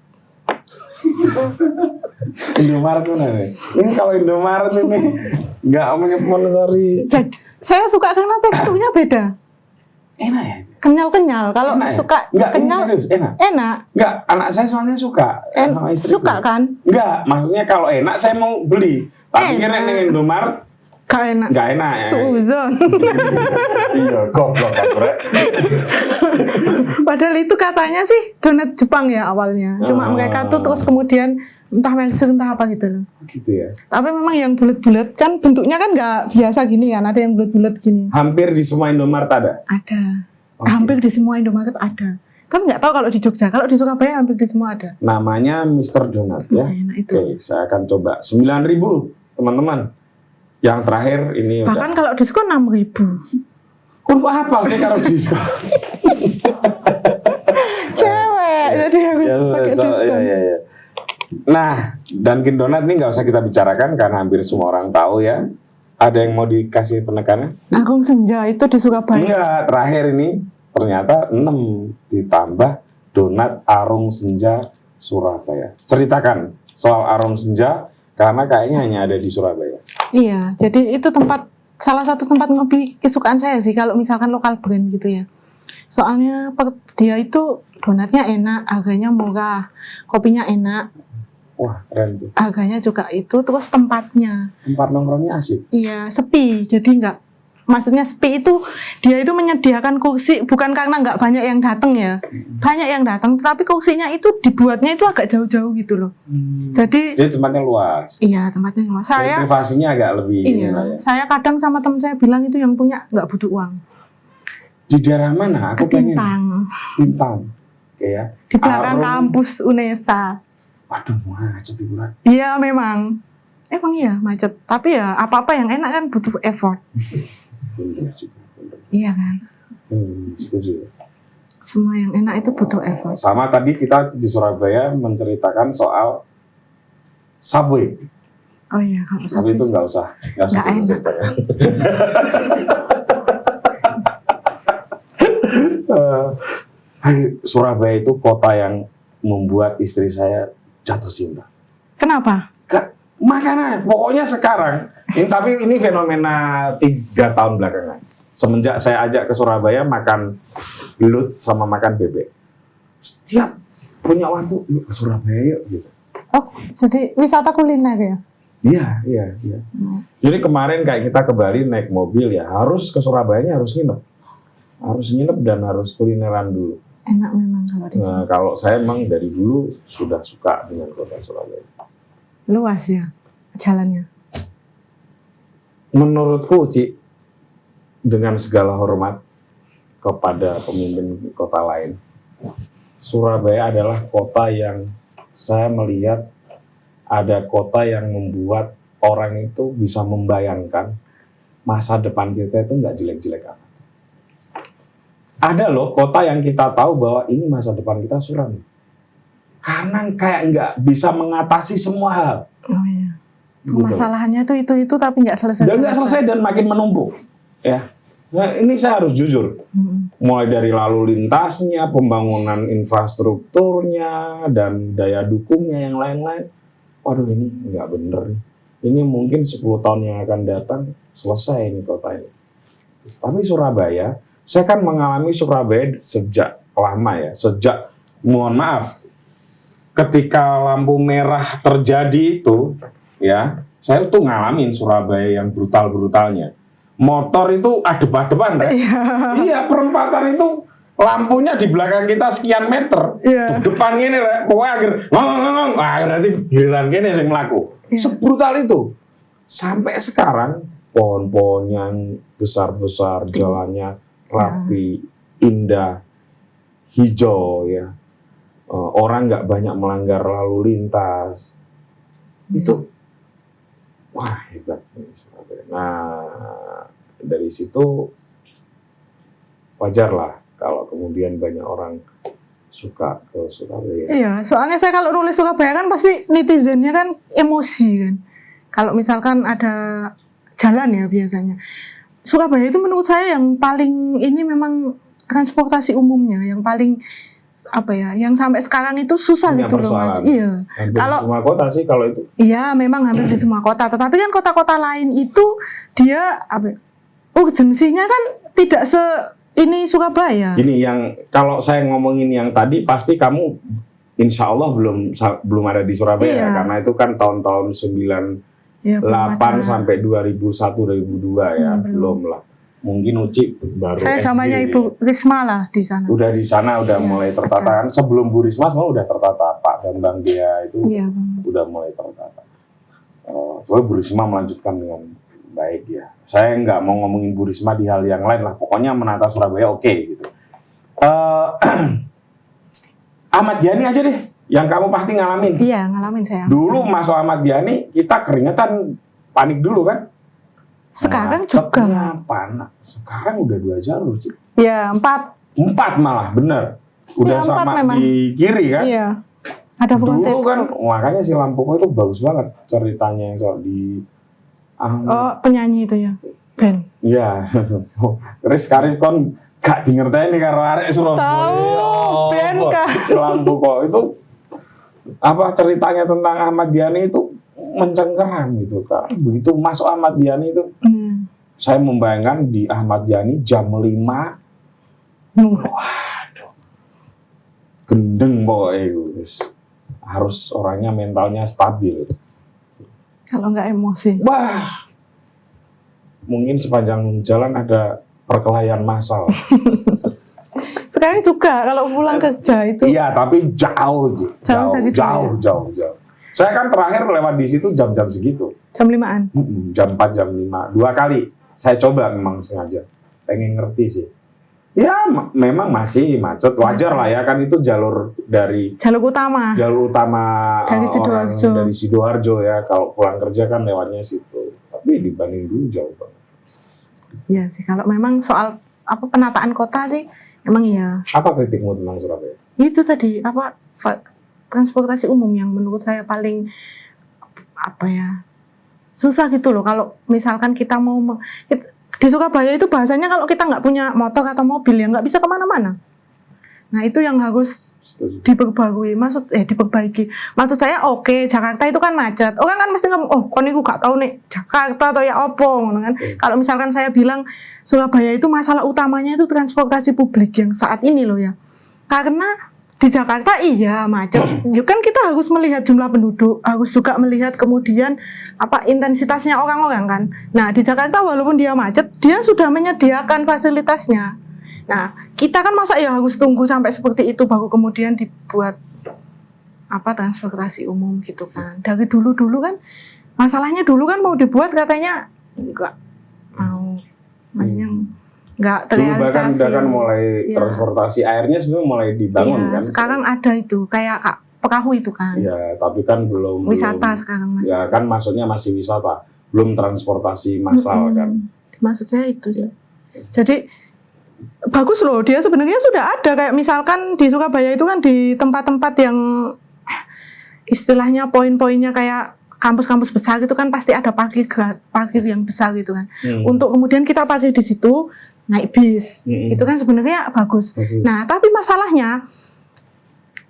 Indomaret mana nih? Ini kalau Indomaret ini nggak menyponsori. Dan saya suka karena teksturnya beda. Enak ya? Kenyal-kenyal. Kalau Enak ya? suka Nggak, kenyal, ini serius, enak. Enak. Nggak, anak saya soalnya suka. Sama istriku. Suka kan? Nggak, maksudnya kalau enak saya mau beli. Tapi kira nih Indomaret Gak enak. nggak enak ya. Suuzon. Iya, goblok kan, Padahal itu katanya sih donat Jepang ya awalnya. Cuma mereka tuh terus kemudian entah merger entah apa gitu loh. Gitu ya. Tapi memang yang bulat-bulat kan bentuknya kan nggak biasa gini kan, ada yang bulat-bulat gini. Hampir di semua Indomaret ada. Ada. Oke. Hampir di semua Indomaret ada. Kan nggak tahu kalau di Jogja, kalau di Surabaya hampir di semua ada. Namanya Mr. Donut ya. Enak itu. Oke, saya akan coba 9.000 teman-teman. Yang terakhir ini Bahkan kalau diskon 6.000. Kok apa sih kalau diskon? Cewek, jadi harus pakai diskon. Ya. Nah, Dunkin Donut ini nggak usah kita bicarakan karena hampir semua orang tahu ya. Ada yang mau dikasih penekanan? Agung Senja itu di Surabaya. Enggak, terakhir ini ternyata 6 ditambah donat Arung Senja Surabaya. Ceritakan soal Arung Senja karena kayaknya hanya ada di Surabaya. Iya, jadi itu salah satu tempat ngopi kesukaan saya sih kalau misalkan lokal brand gitu ya. Soalnya dia itu donatnya enak, harganya murah, kopinya enak. Wah, keren tuh. Harganya juga itu, terus tempatnya. Tempat nongkrongnya asik. Iya, sepi. Jadi maksudnya sepi itu dia itu menyediakan kursi bukan karena nggak banyak yang datang ya. Banyak yang datang, tetapi kursinya itu dibuatnya itu agak jauh-jauh gitu loh. Jadi tempatnya luas. iya, tempatnya luas. Jadi privasinya agak lebih Iya, ya. saya kadang sama teman saya bilang itu yang punya nggak butuh uang. Di daerah mana? Aku pengen Tintang. Oke ya. Di belakang Arung. kampus UNESA. Waduh, macet itu. Iya memang. Emang iya macet. Tapi ya apa-apa yang enak kan butuh effort. Iya kan. Setuju. Semua yang enak itu butuh effort. Sama tadi kita di Surabaya menceritakan soal Subway. Oh iya kalau Tapi itu nggak usah Nggak enak. ceritanya. Surabaya itu kota yang membuat istri saya jatuh cinta. Kenapa? Makanya pokoknya sekarang, tapi ini fenomena 3 tahun belakangan. Semenjak saya ajak ke Surabaya makan belut sama makan bebek, setiap punya waktu yuk ke Surabaya yuk gitu. Oh, jadi wisata kuliner ya? Iya. Jadi kemarin kayak kita ke Bali naik mobil ya, harus ke Surabayanya harus nginep dan harus kulineran dulu. Enak memang kalau di sana. Nah, kalau saya memang dari dulu sudah suka dengan kota Surabaya. Luas ya jalannya. Menurutku, Ci, dengan segala hormat kepada pemimpin kota lain, Surabaya adalah kota yang saya melihat ada kota yang membuat orang itu bisa membayangkan masa depan kita itu nggak jelek-jelek amat. Ada loh kota yang kita tahu bahwa ini masa depan kita suram. Karena kayak nggak bisa mengatasi semua hal. Oh iya. Gitu. Masalahnya itu tapi nggak selesai. Dan nggak selesai dan makin menumpuk. Ya. Nah, ini saya harus jujur. Mulai dari lalu lintasnya, pembangunan infrastrukturnya, dan daya dukungnya yang lain-lain. Waduh, ini nggak bener. Ini mungkin 10 tahun yang akan datang selesai ini kota ini. Tapi Surabaya, saya kan mengalami Surabaya sejak lama ya. Sejak, mohon maaf, ketika lampu merah terjadi itu, ya, saya tuh ngalamin Surabaya yang brutal-brutalnya. Motor itu adep-adepan, kan? Iya, perempatan itu lampunya di belakang kita sekian meter. Depan ini, pokoknya akhir ngong. Berarti giliran gini sing melaku. Sebrutal itu. Sampai sekarang pohon-pohon yang besar-besar, jalannya rapi, indah, hijau ya. Orang nggak banyak melanggar lalu lintas. Itu wah hebat. Nah, dari situ wajarlah kalau kemudian banyak orang suka ke Surabaya. Iya, soalnya saya kalau nulis Surabaya kan pasti netizennya kan emosi kan. Kalau misalkan ada jalan ya biasanya. Surabaya itu menurut saya yang paling ini memang transportasi umumnya yang paling apa ya, yang sampai sekarang itu susah Punya gitu loh Mas. Iya. Hampir Kalau semua kota sih kalau itu. Iya, memang hampir di semua kota. Tetapi kan kota-kota lain itu dia apa? Urgensinya kan tidak ini Surabaya. Gini, yang kalau saya ngomongin yang tadi pasti kamu insya Allah belum ada di Surabaya Iya. karena itu kan tahun-tahun 98 sampai 2001 2002 ya, belum lah. Mungkin Uci baru saya SD, zamannya Ibu Risma lah di sana. udah di sana udah mulai tertata kan. Sebelum Bu Risma semua udah tertata, Pak Bambang Dea itu Iya. udah mulai tertata. Soalnya Bu Risma melanjutkan dengan baik ya. Saya nggak mau ngomongin Bu Risma di hal yang lain lah. Pokoknya menata Surabaya oke gitu. Ahmad Yani aja deh, yang kamu pasti ngalamin. Iya, ngalamin saya. Dulu masuk Ahmad Yani kita keringetan, panik dulu kan. Sekarang Macetnya juga. panas. Sekarang udah 2 jalur sih. Iya, 4. 4 malah, bener. Udah Iya, 4 sama memang. di kiri kan. Iya. Ada Dulu kan, makanya si Lampuko itu bagus banget ceritanya yang soal di Oh, penyanyi itu ya. Ben. iya. Terus karis kon gak dingerteni karo arek Surabaya. Tahu, Ben kah? Si Lampuko itu apa ceritanya tentang Ahmad Yani itu mencengkeram gitu kan. Begitu masuk Ahmad Yani itu saya membayangkan di Ahmad Yani jam 5 waduh gendeng pokoknya itu. Harus orangnya mentalnya stabil. Kalau nggak emosi. Wah, mungkin sepanjang jalan ada perkelahian massal. Sekarang juga kalau pulang kerja itu. Iya, tapi jauh. Jauh. Saya kan terakhir lewat di situ jam-jam segitu. Jam 5-an. Jam 4, jam 5. 2 kali. Saya coba memang sengaja. Pengen ngerti sih. Ya, memang masih macet. Wajar lah ya, kan itu jalur utama Dari orang Sidoarjo. dari Sidoarjo ya. Kalau pulang kerja kan lewatnya situ. Tapi dibanding dulu jauh banget. Iya sih, kalau memang soal penataan kota sih, emang iya. Apa kritikmu tentang Surabaya? Itu tadi transportasi umum yang menurut saya paling susah gitu loh. Kalau misalkan kita mau di Surabaya itu bahasanya kalau kita nggak punya motor atau mobil ya nggak bisa kemana-mana. Nah itu yang harus diperbarui, diperbaiki. Maksud saya oke, Jakarta itu kan macet. Orang kan mesti ngomong, oh kon iku gak tahu nih Jakarta atau ya opo ngono kan. Kalau misalkan saya bilang Surabaya itu masalah utamanya itu transportasi publik yang saat ini loh ya. Karena di Jakarta iya macet. Ya kan kita harus melihat jumlah penduduk, harus juga melihat kemudian intensitasnya orang-orang kan. Nah, di Jakarta walaupun dia macet, dia sudah menyediakan fasilitasnya. Nah, kita kan masa ya harus tunggu sampai seperti itu baru kemudian dibuat transportasi umum gitu kan. Dari dulu-dulu kan masalahnya dulu kan mau dibuat katanya enggak mau. Maksudnya nggak terrealisasi. Dulu bahkan mulai transportasi airnya sebenarnya mulai dibangun kan. Sekarang ada itu kayak perahu itu kan. Iya, tapi kan belum wisata sekarang masih. Ya kan maksudnya masih wisata, belum transportasi massal kan. Maksud saya itu ya. Jadi bagus loh, dia sebenarnya sudah ada kayak misalkan di Surabaya itu kan di tempat-tempat yang istilahnya poin-poinnya kayak kampus-kampus besar itu kan pasti ada parkir yang besar gitu kan. Untuk kemudian kita parkir di situ naik bis, itu kan sebenarnya bagus. Nah, tapi masalahnya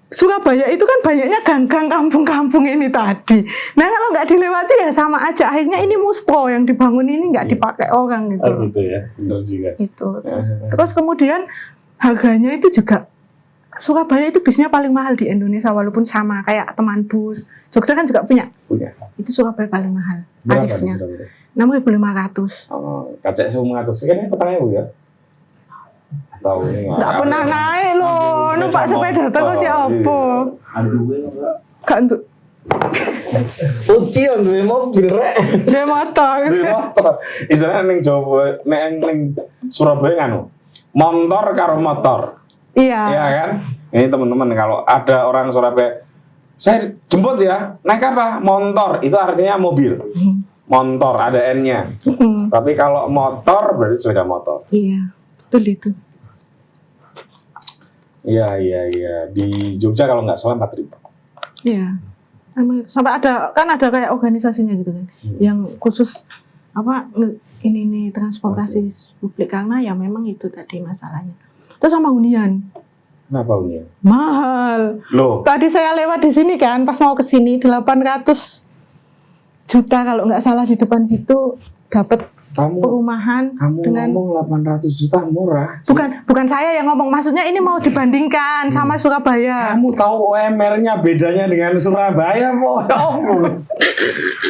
Surabaya itu kan banyaknya gang-gang kampung-kampung ini tadi. Nah, kalau nggak dilewati ya sama aja. Akhirnya ini muspro yang dibangun ini nggak dipakai orang gitu. Oh gitu ya, benar juga. Itu. Terus kemudian harganya itu juga Surabaya itu bisnya paling mahal di Indonesia walaupun sama kayak teman bus. Jogja kan juga punya. Itu Surabaya paling mahal tarifnya. 6.500. Oh, kacek 1.500 kan ini petangnya Bu ya? Tahu ini nggak pernah naik loh, numpak sepeda terus ya apa? Gak untuk uci on duwe mobil rek. Duwe motor. Istilahnya ning Jawa, ning Surabaya nganu. Motor karo motor. Iya. Iya kan? Ini teman-teman kalau ada orang Surabaya, saya jemput ya, naik apa? Motor, itu artinya mobil. Motor ada N-nya. Tapi kalau motor berarti sepeda motor. Iya, betul itu. Iya. Di Jogja kalau nggak salah 4.000. Iya. Sampai ada kayak organisasinya gitu kan. Yang khusus ini transportasi publik karena ya memang itu tadi masalahnya. Terus sama hunian. Kenapa hunian? Mahal. Loh. Tadi saya lewat di sini kan, pas mau ke sini 800 juta kalau nggak salah di depan situ dapat perumahan dengan ngomong 800 juta murah. Bukan saya yang ngomong, maksudnya ini mau dibandingkan sama Surabaya. Kamu tahu UMR-nya bedanya dengan Surabaya,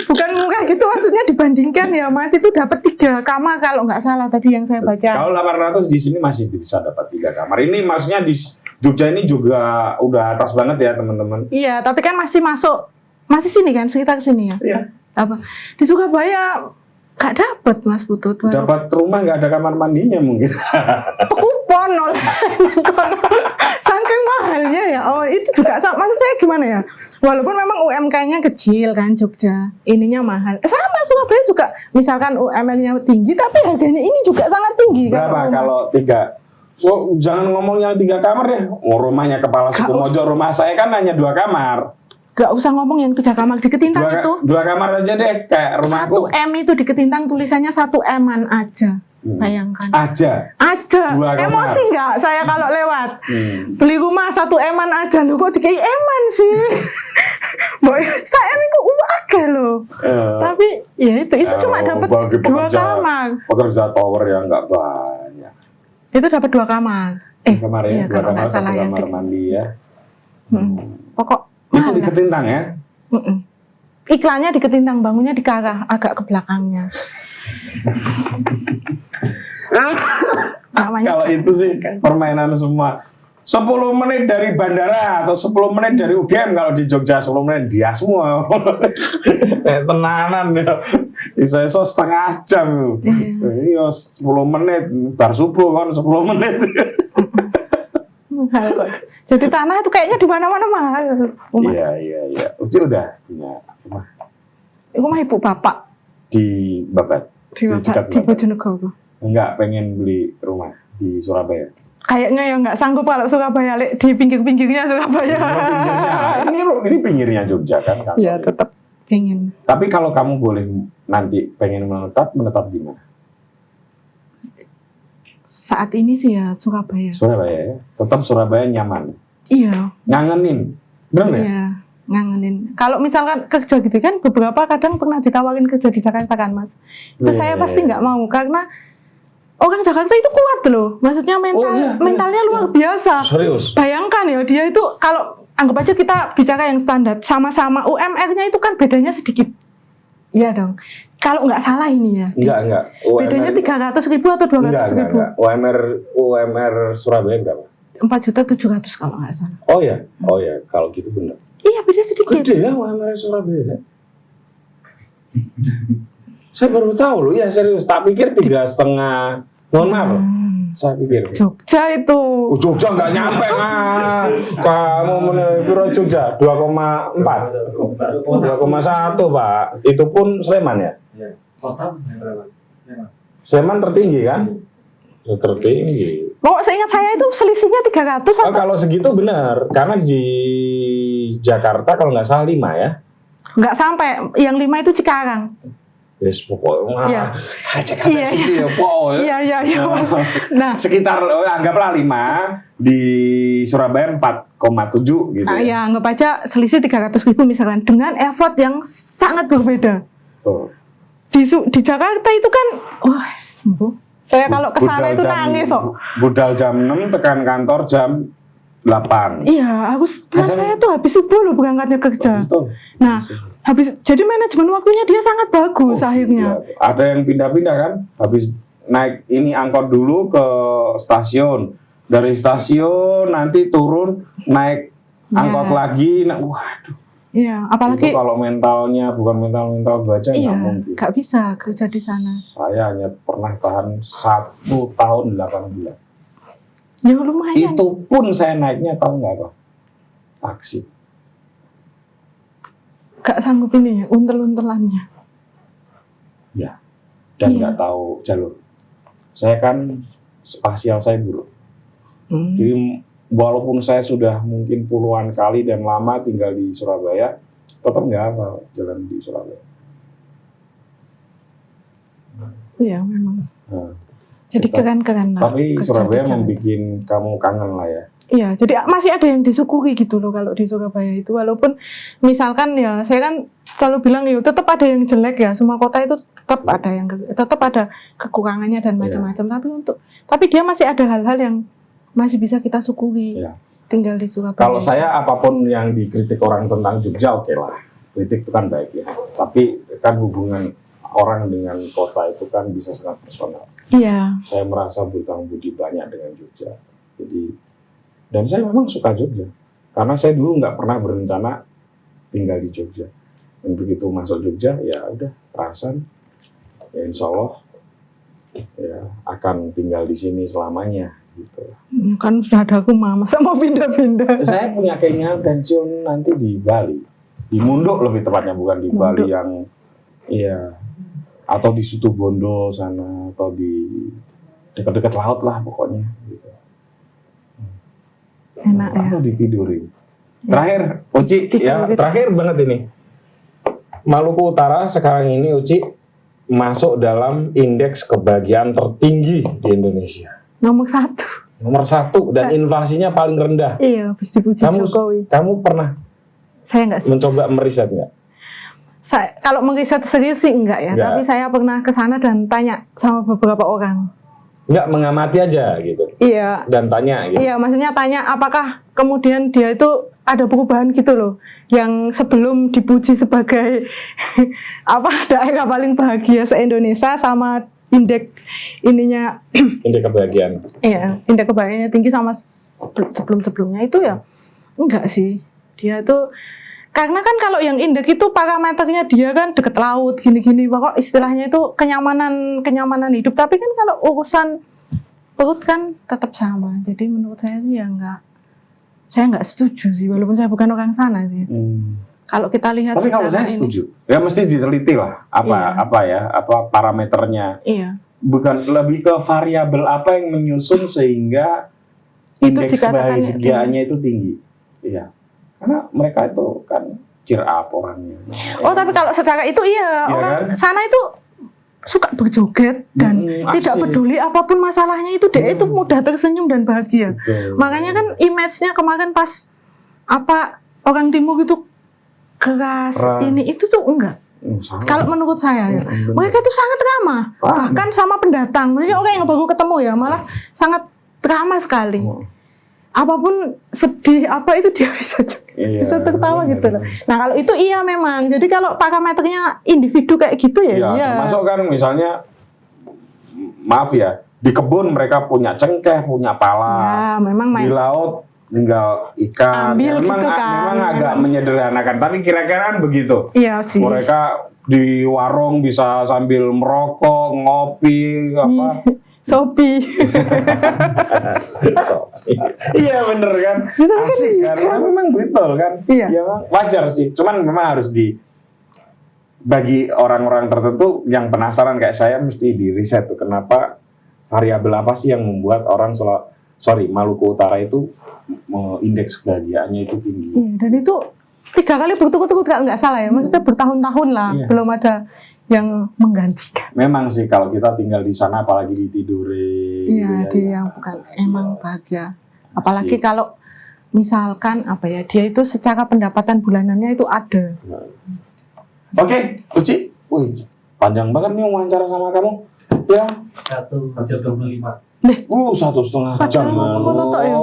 Bukan murah gitu, maksudnya dibandingkan ya Mas, itu dapat 3 kamar kalau nggak salah tadi yang saya baca. Kalau 800 di sini masih bisa dapat 3 kamar. Ini maksudnya di Jogja ini juga udah atas banget ya teman-teman. Iya, tapi kan masih sini kan, sekitar sini ya. Iya. Di Surabaya gak dapat Mas Putut. Dapat rumah nggak ada kamar mandinya mungkin. Kupon saking mahalnya ya. Oh itu juga maksud saya gimana ya, walaupun memang UMK-nya kecil kan Jogja, ininya mahal. Sama Surabaya juga misalkan UMR-nya tinggi tapi harganya ini juga sangat tinggi. Berapa kalau 3? So, jangan ngomong yang 3 kamar deh. Rumahnya Kepala Suku Mojo, rumah saya kan hanya 2 kamar. Gak usah ngomong yang 3 kamar di Ketintang itu. 2 kamar aja deh, kayak rumahku. 1 M itu di Ketintang tulisannya 1 M-an aja. Bayangkan. Aja. 2 emosi nggak saya kalau lewat. Beli rumah 1 M-an aja loh, kok 3 M-an sih. Boy, saya itu akeh loh. Tapi ya itu cuma dapat 2 kamar. Pekerja tower yang nggak banyak. Itu dapat 2 kamar. Kamar ya, 2 kalau kamar, nggak salah 1 kamar mandi ya. Pokok itu di Ketintang ya? Iklannya di Ketintang, bangunnya di Karah, agak ke belakangnya. Kalau itu sih permainan semua. 10 menit dari bandara atau 10 menit dari UGM, kalau di Jogja 10 menit dia semua. Tenanan ya. Bisa setengah jam. Iya 10 menit, bar subuh kan 10 menit. Mahal kok. Jadi tanah itu kayaknya di mana-mana mahal. Iya. Uci udah punya rumah. Rumah ibu bapak. Di Babat. Di Bojonegoro. Enggak, pengen beli rumah di Surabaya. Kayaknya ya nggak sanggup kalau Surabaya, di pinggir-pinggirnya Surabaya. Ini pinggirnya Jogja kan? Iya, tetap pengen. Tapi kalau kamu boleh nanti pengen menetap di mana? Saat ini sih ya Surabaya. Surabaya ya. Tetap Surabaya nyaman. Iya. Ngangenin. Benar ya? Iya, ngangenin. Kalau misalkan kerja gitu kan, beberapa kadang pernah ditawarin kerja di Jakarta kan, Mas. Itu saya pasti nggak mau karena orang Jakarta itu kuat loh. Maksudnya mentalnya luar biasa. Serius? Bayangkan ya, dia itu kalau anggap aja kita bicara yang standar, sama-sama UMR-nya itu kan bedanya sedikit. Iya dong. Kalau nggak salah ini ya. Enggak. Bedanya 300.000 atau 200.000. Enggak. UMR Surabaya berapa? 4.700.000 kalau nggak salah. Oh ya, kalau gitu benar. Iya, beda sedikit. Gede ya UMR Surabaya. Saya baru tahu loh, ya serius. Tak pikir 3,5. Mohon maaf. Saya pikir. Jogja itu. Jogja nggak nyampe lah. Kamu menurut Jogja 2,4, 2,1 Pak. Itu pun Sleman ya? Ya. Kota berapa? Sleman tertinggi kan? Tertinggi. Seingat saya itu selisihnya 300 Oh, atau kalau segitu benar, karena di Jakarta kalau nggak salah 5 ya. nggak sampai. Yang 5 itu Cikarang. Yes, pokoknya Iya. Kacek situ ya, Iya, Mas. Nah, sekitar anggaplah 5, di Surabaya 4,7 gitu. ya anggap aja selisih 300.000 misalkan dengan effort yang sangat berbeda. Tuh. Di Jakarta itu kan, wah, sembuh. Saya kalau ke sana itu nangis kok. Budal jam 6, tekan kantor jam 8. Iya, saya tuh habis subuh loh berangkatnya kerja. Gitu. Nah, jadi manajemen waktunya dia sangat bagus akhirnya. Iya. Ada yang pindah-pindah kan, habis naik ini angkot dulu ke stasiun, dari stasiun nanti turun naik angkot lagi. Nah, waduh. Iya, apalagi itu kalau mentalnya bukan mental baca nggak mungkin. Nggak bisa kerja di sana. Saya hanya pernah tahan 1 tahun 8 bulan. Ya lumayan. Itu pun saya naiknya tahu nggak apa? Taksi. Gak sanggup ini ya, untel-untelannya. Ya. Dan nggak tahu jalur. Saya kan spasial saya buruk. Jadi walaupun saya sudah mungkin puluhan kali dan lama tinggal di Surabaya, tetap nggak hafal jalan di Surabaya. Iya memang. Nah, jadi keren-keren lah. tapi kerja Surabaya di sana. membuat kamu kangen lah ya. Iya, jadi masih ada yang disyukuri gitu loh kalau di Surabaya itu. Walaupun misalkan ya, saya kan selalu bilang ya tetap ada yang jelek ya. Semua kota itu tetap ada kekurangannya dan macam-macam. Tapi dia masih ada hal-hal yang masih bisa kita syukuri. Iya. Tinggal di Surabaya. Kalau saya apapun yang dikritik orang tentang Jogja oke lah. Kritik itu kan baik ya. Tapi kan hubungan orang dengan kota itu kan bisa sangat personal. Iya. Saya merasa berhutang budi banyak dengan Jogja. Dan saya memang suka Jogja. Karena saya dulu nggak pernah berencana tinggal di Jogja. Dan begitu masuk Jogja, ya udah perasaan. Ya insya Allah ya akan tinggal di sini selamanya. Gitu. Kan sudah ada rumah, masa mau pindah-pindah? Saya punya keinginan pensiun nanti di Bali. Di Munduk lebih tepatnya, bukan di Bali yang iya, atau di Situbondo sana, atau di dekat-dekat laut lah pokoknya gitu. Enak ya. Atau ditidurin. Terakhir, Uci, ya terakhir banget ini. Maluku Utara sekarang ini, Uci, masuk dalam indeks kebahagiaan tertinggi di Indonesia. Nomor 1. Nomor 1 dan inflasinya paling rendah. Iya, habis dipuji Jokowi. Kamu pernah mencoba meriset nggak? Kalau meriset serius sih enggak ya, tapi saya pernah ke sana dan tanya sama beberapa orang. Nggak, mengamati aja gitu. Iya. Dan tanya gitu. Iya, maksudnya tanya apakah kemudian dia itu ada perubahan gitu loh. Yang sebelum dipuji sebagai daerah paling bahagia se-Indonesia sama indeks indeks kebahagiaan. Iya, indeks kebahagiaannya tinggi sama sebelum-sebelumnya itu ya enggak sih. Dia tuh karena kan kalau yang indeks itu parameternya dia kan deket laut gini-gini, pokok istilahnya itu kenyamanan hidup. Tapi kan kalau urusan perut kan tetap sama. Jadi menurut saya sih ya saya nggak setuju sih, walaupun saya bukan orang sana sih. Kalau kita lihat. Tapi kalau saya setuju, ya mesti diteliti lah apa parameternya. Iya. Bukan lebih ke variabel apa yang menyusun sehingga indeks kebahagiaannya itu tinggi. Iya. Karena mereka itu kan cheer up orangnya. Oh, tapi kalau secara itu iya, orang kan? Sana itu suka berjoget dan tidak asik. peduli apapun masalahnya itu dia itu mudah tersenyum dan bahagia. Betul. Makanya kan image-nya kemarin pas orang timur itu keras ini itu tuh enggak. Sangat. Kalau menurut saya ya, Bener. mereka tuh sangat ramah. Bahkan sama pendatang. Maksudnya orang yang baru ketemu ya malah sangat ramah sekali. Apapun sedih apa itu dia bisa tertawa gitu loh. Nah kalau itu iya memang. Jadi kalau parameternya individu kayak gitu ya. Ya, Iya. termasuk kan misalnya, maaf ya, di kebun mereka punya cengkeh, punya pala. Ya memang Di main. laut tinggal ikan. Ambil memang, gitu kan. memang agak menyederhanakan, tapi kira-kira kan begitu. Iya sih. Mereka di warung bisa sambil merokok, ngopi, apa. Shopee. Iya bener kan, Itu kan asik kan, iya. memang betul kan. Iya. Ya, wajar sih, cuman memang harus bagi orang-orang tertentu yang penasaran kayak saya mesti di riset tuh kenapa variabel apa sih yang membuat orang Maluku Utara itu indeks kebahagiaannya itu tinggi. Iya, dan itu 3 kali berturut-turut kalau nggak salah ya. Maksudnya bertahun-tahun lah, Iya. belum ada yang menggantikan. Memang sih kalau kita tinggal di sana apalagi ditidurin. Iya, gitu dia yang bukan emang bahagia. Apalagi Asik. kalau misalkan dia itu secara pendapatan bulanannya itu ada. Oke, Uci. Wih, panjang banget nih wawancara sama kamu. Ya, 1,25. 1,5 jam. Monotok ya.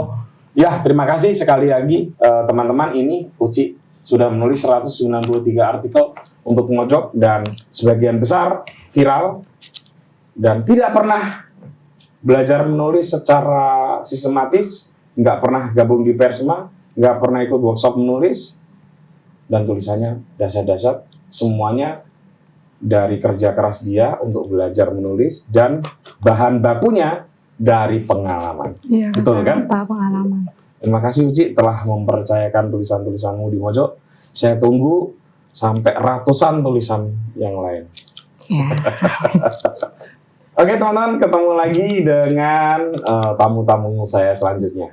Ya, terima kasih sekali lagi teman-teman. Ini Uci sudah menulis 193 artikel untuk Mojok dan sebagian besar viral dan tidak pernah belajar menulis secara sistematis, nggak pernah gabung di Persma, nggak pernah ikut workshop menulis, dan tulisannya dasar-dasar semuanya dari kerja keras dia untuk belajar menulis dan bahan bakunya dari pengalaman. Iya, Betul kan? kata pengalaman. Terima kasih Uci telah mempercayakan tulisan-tulisanmu di Mojok. Saya tunggu sampai ratusan tulisan yang lain. Ya. Oke teman-teman, ketemu lagi dengan tamu-tamu saya selanjutnya.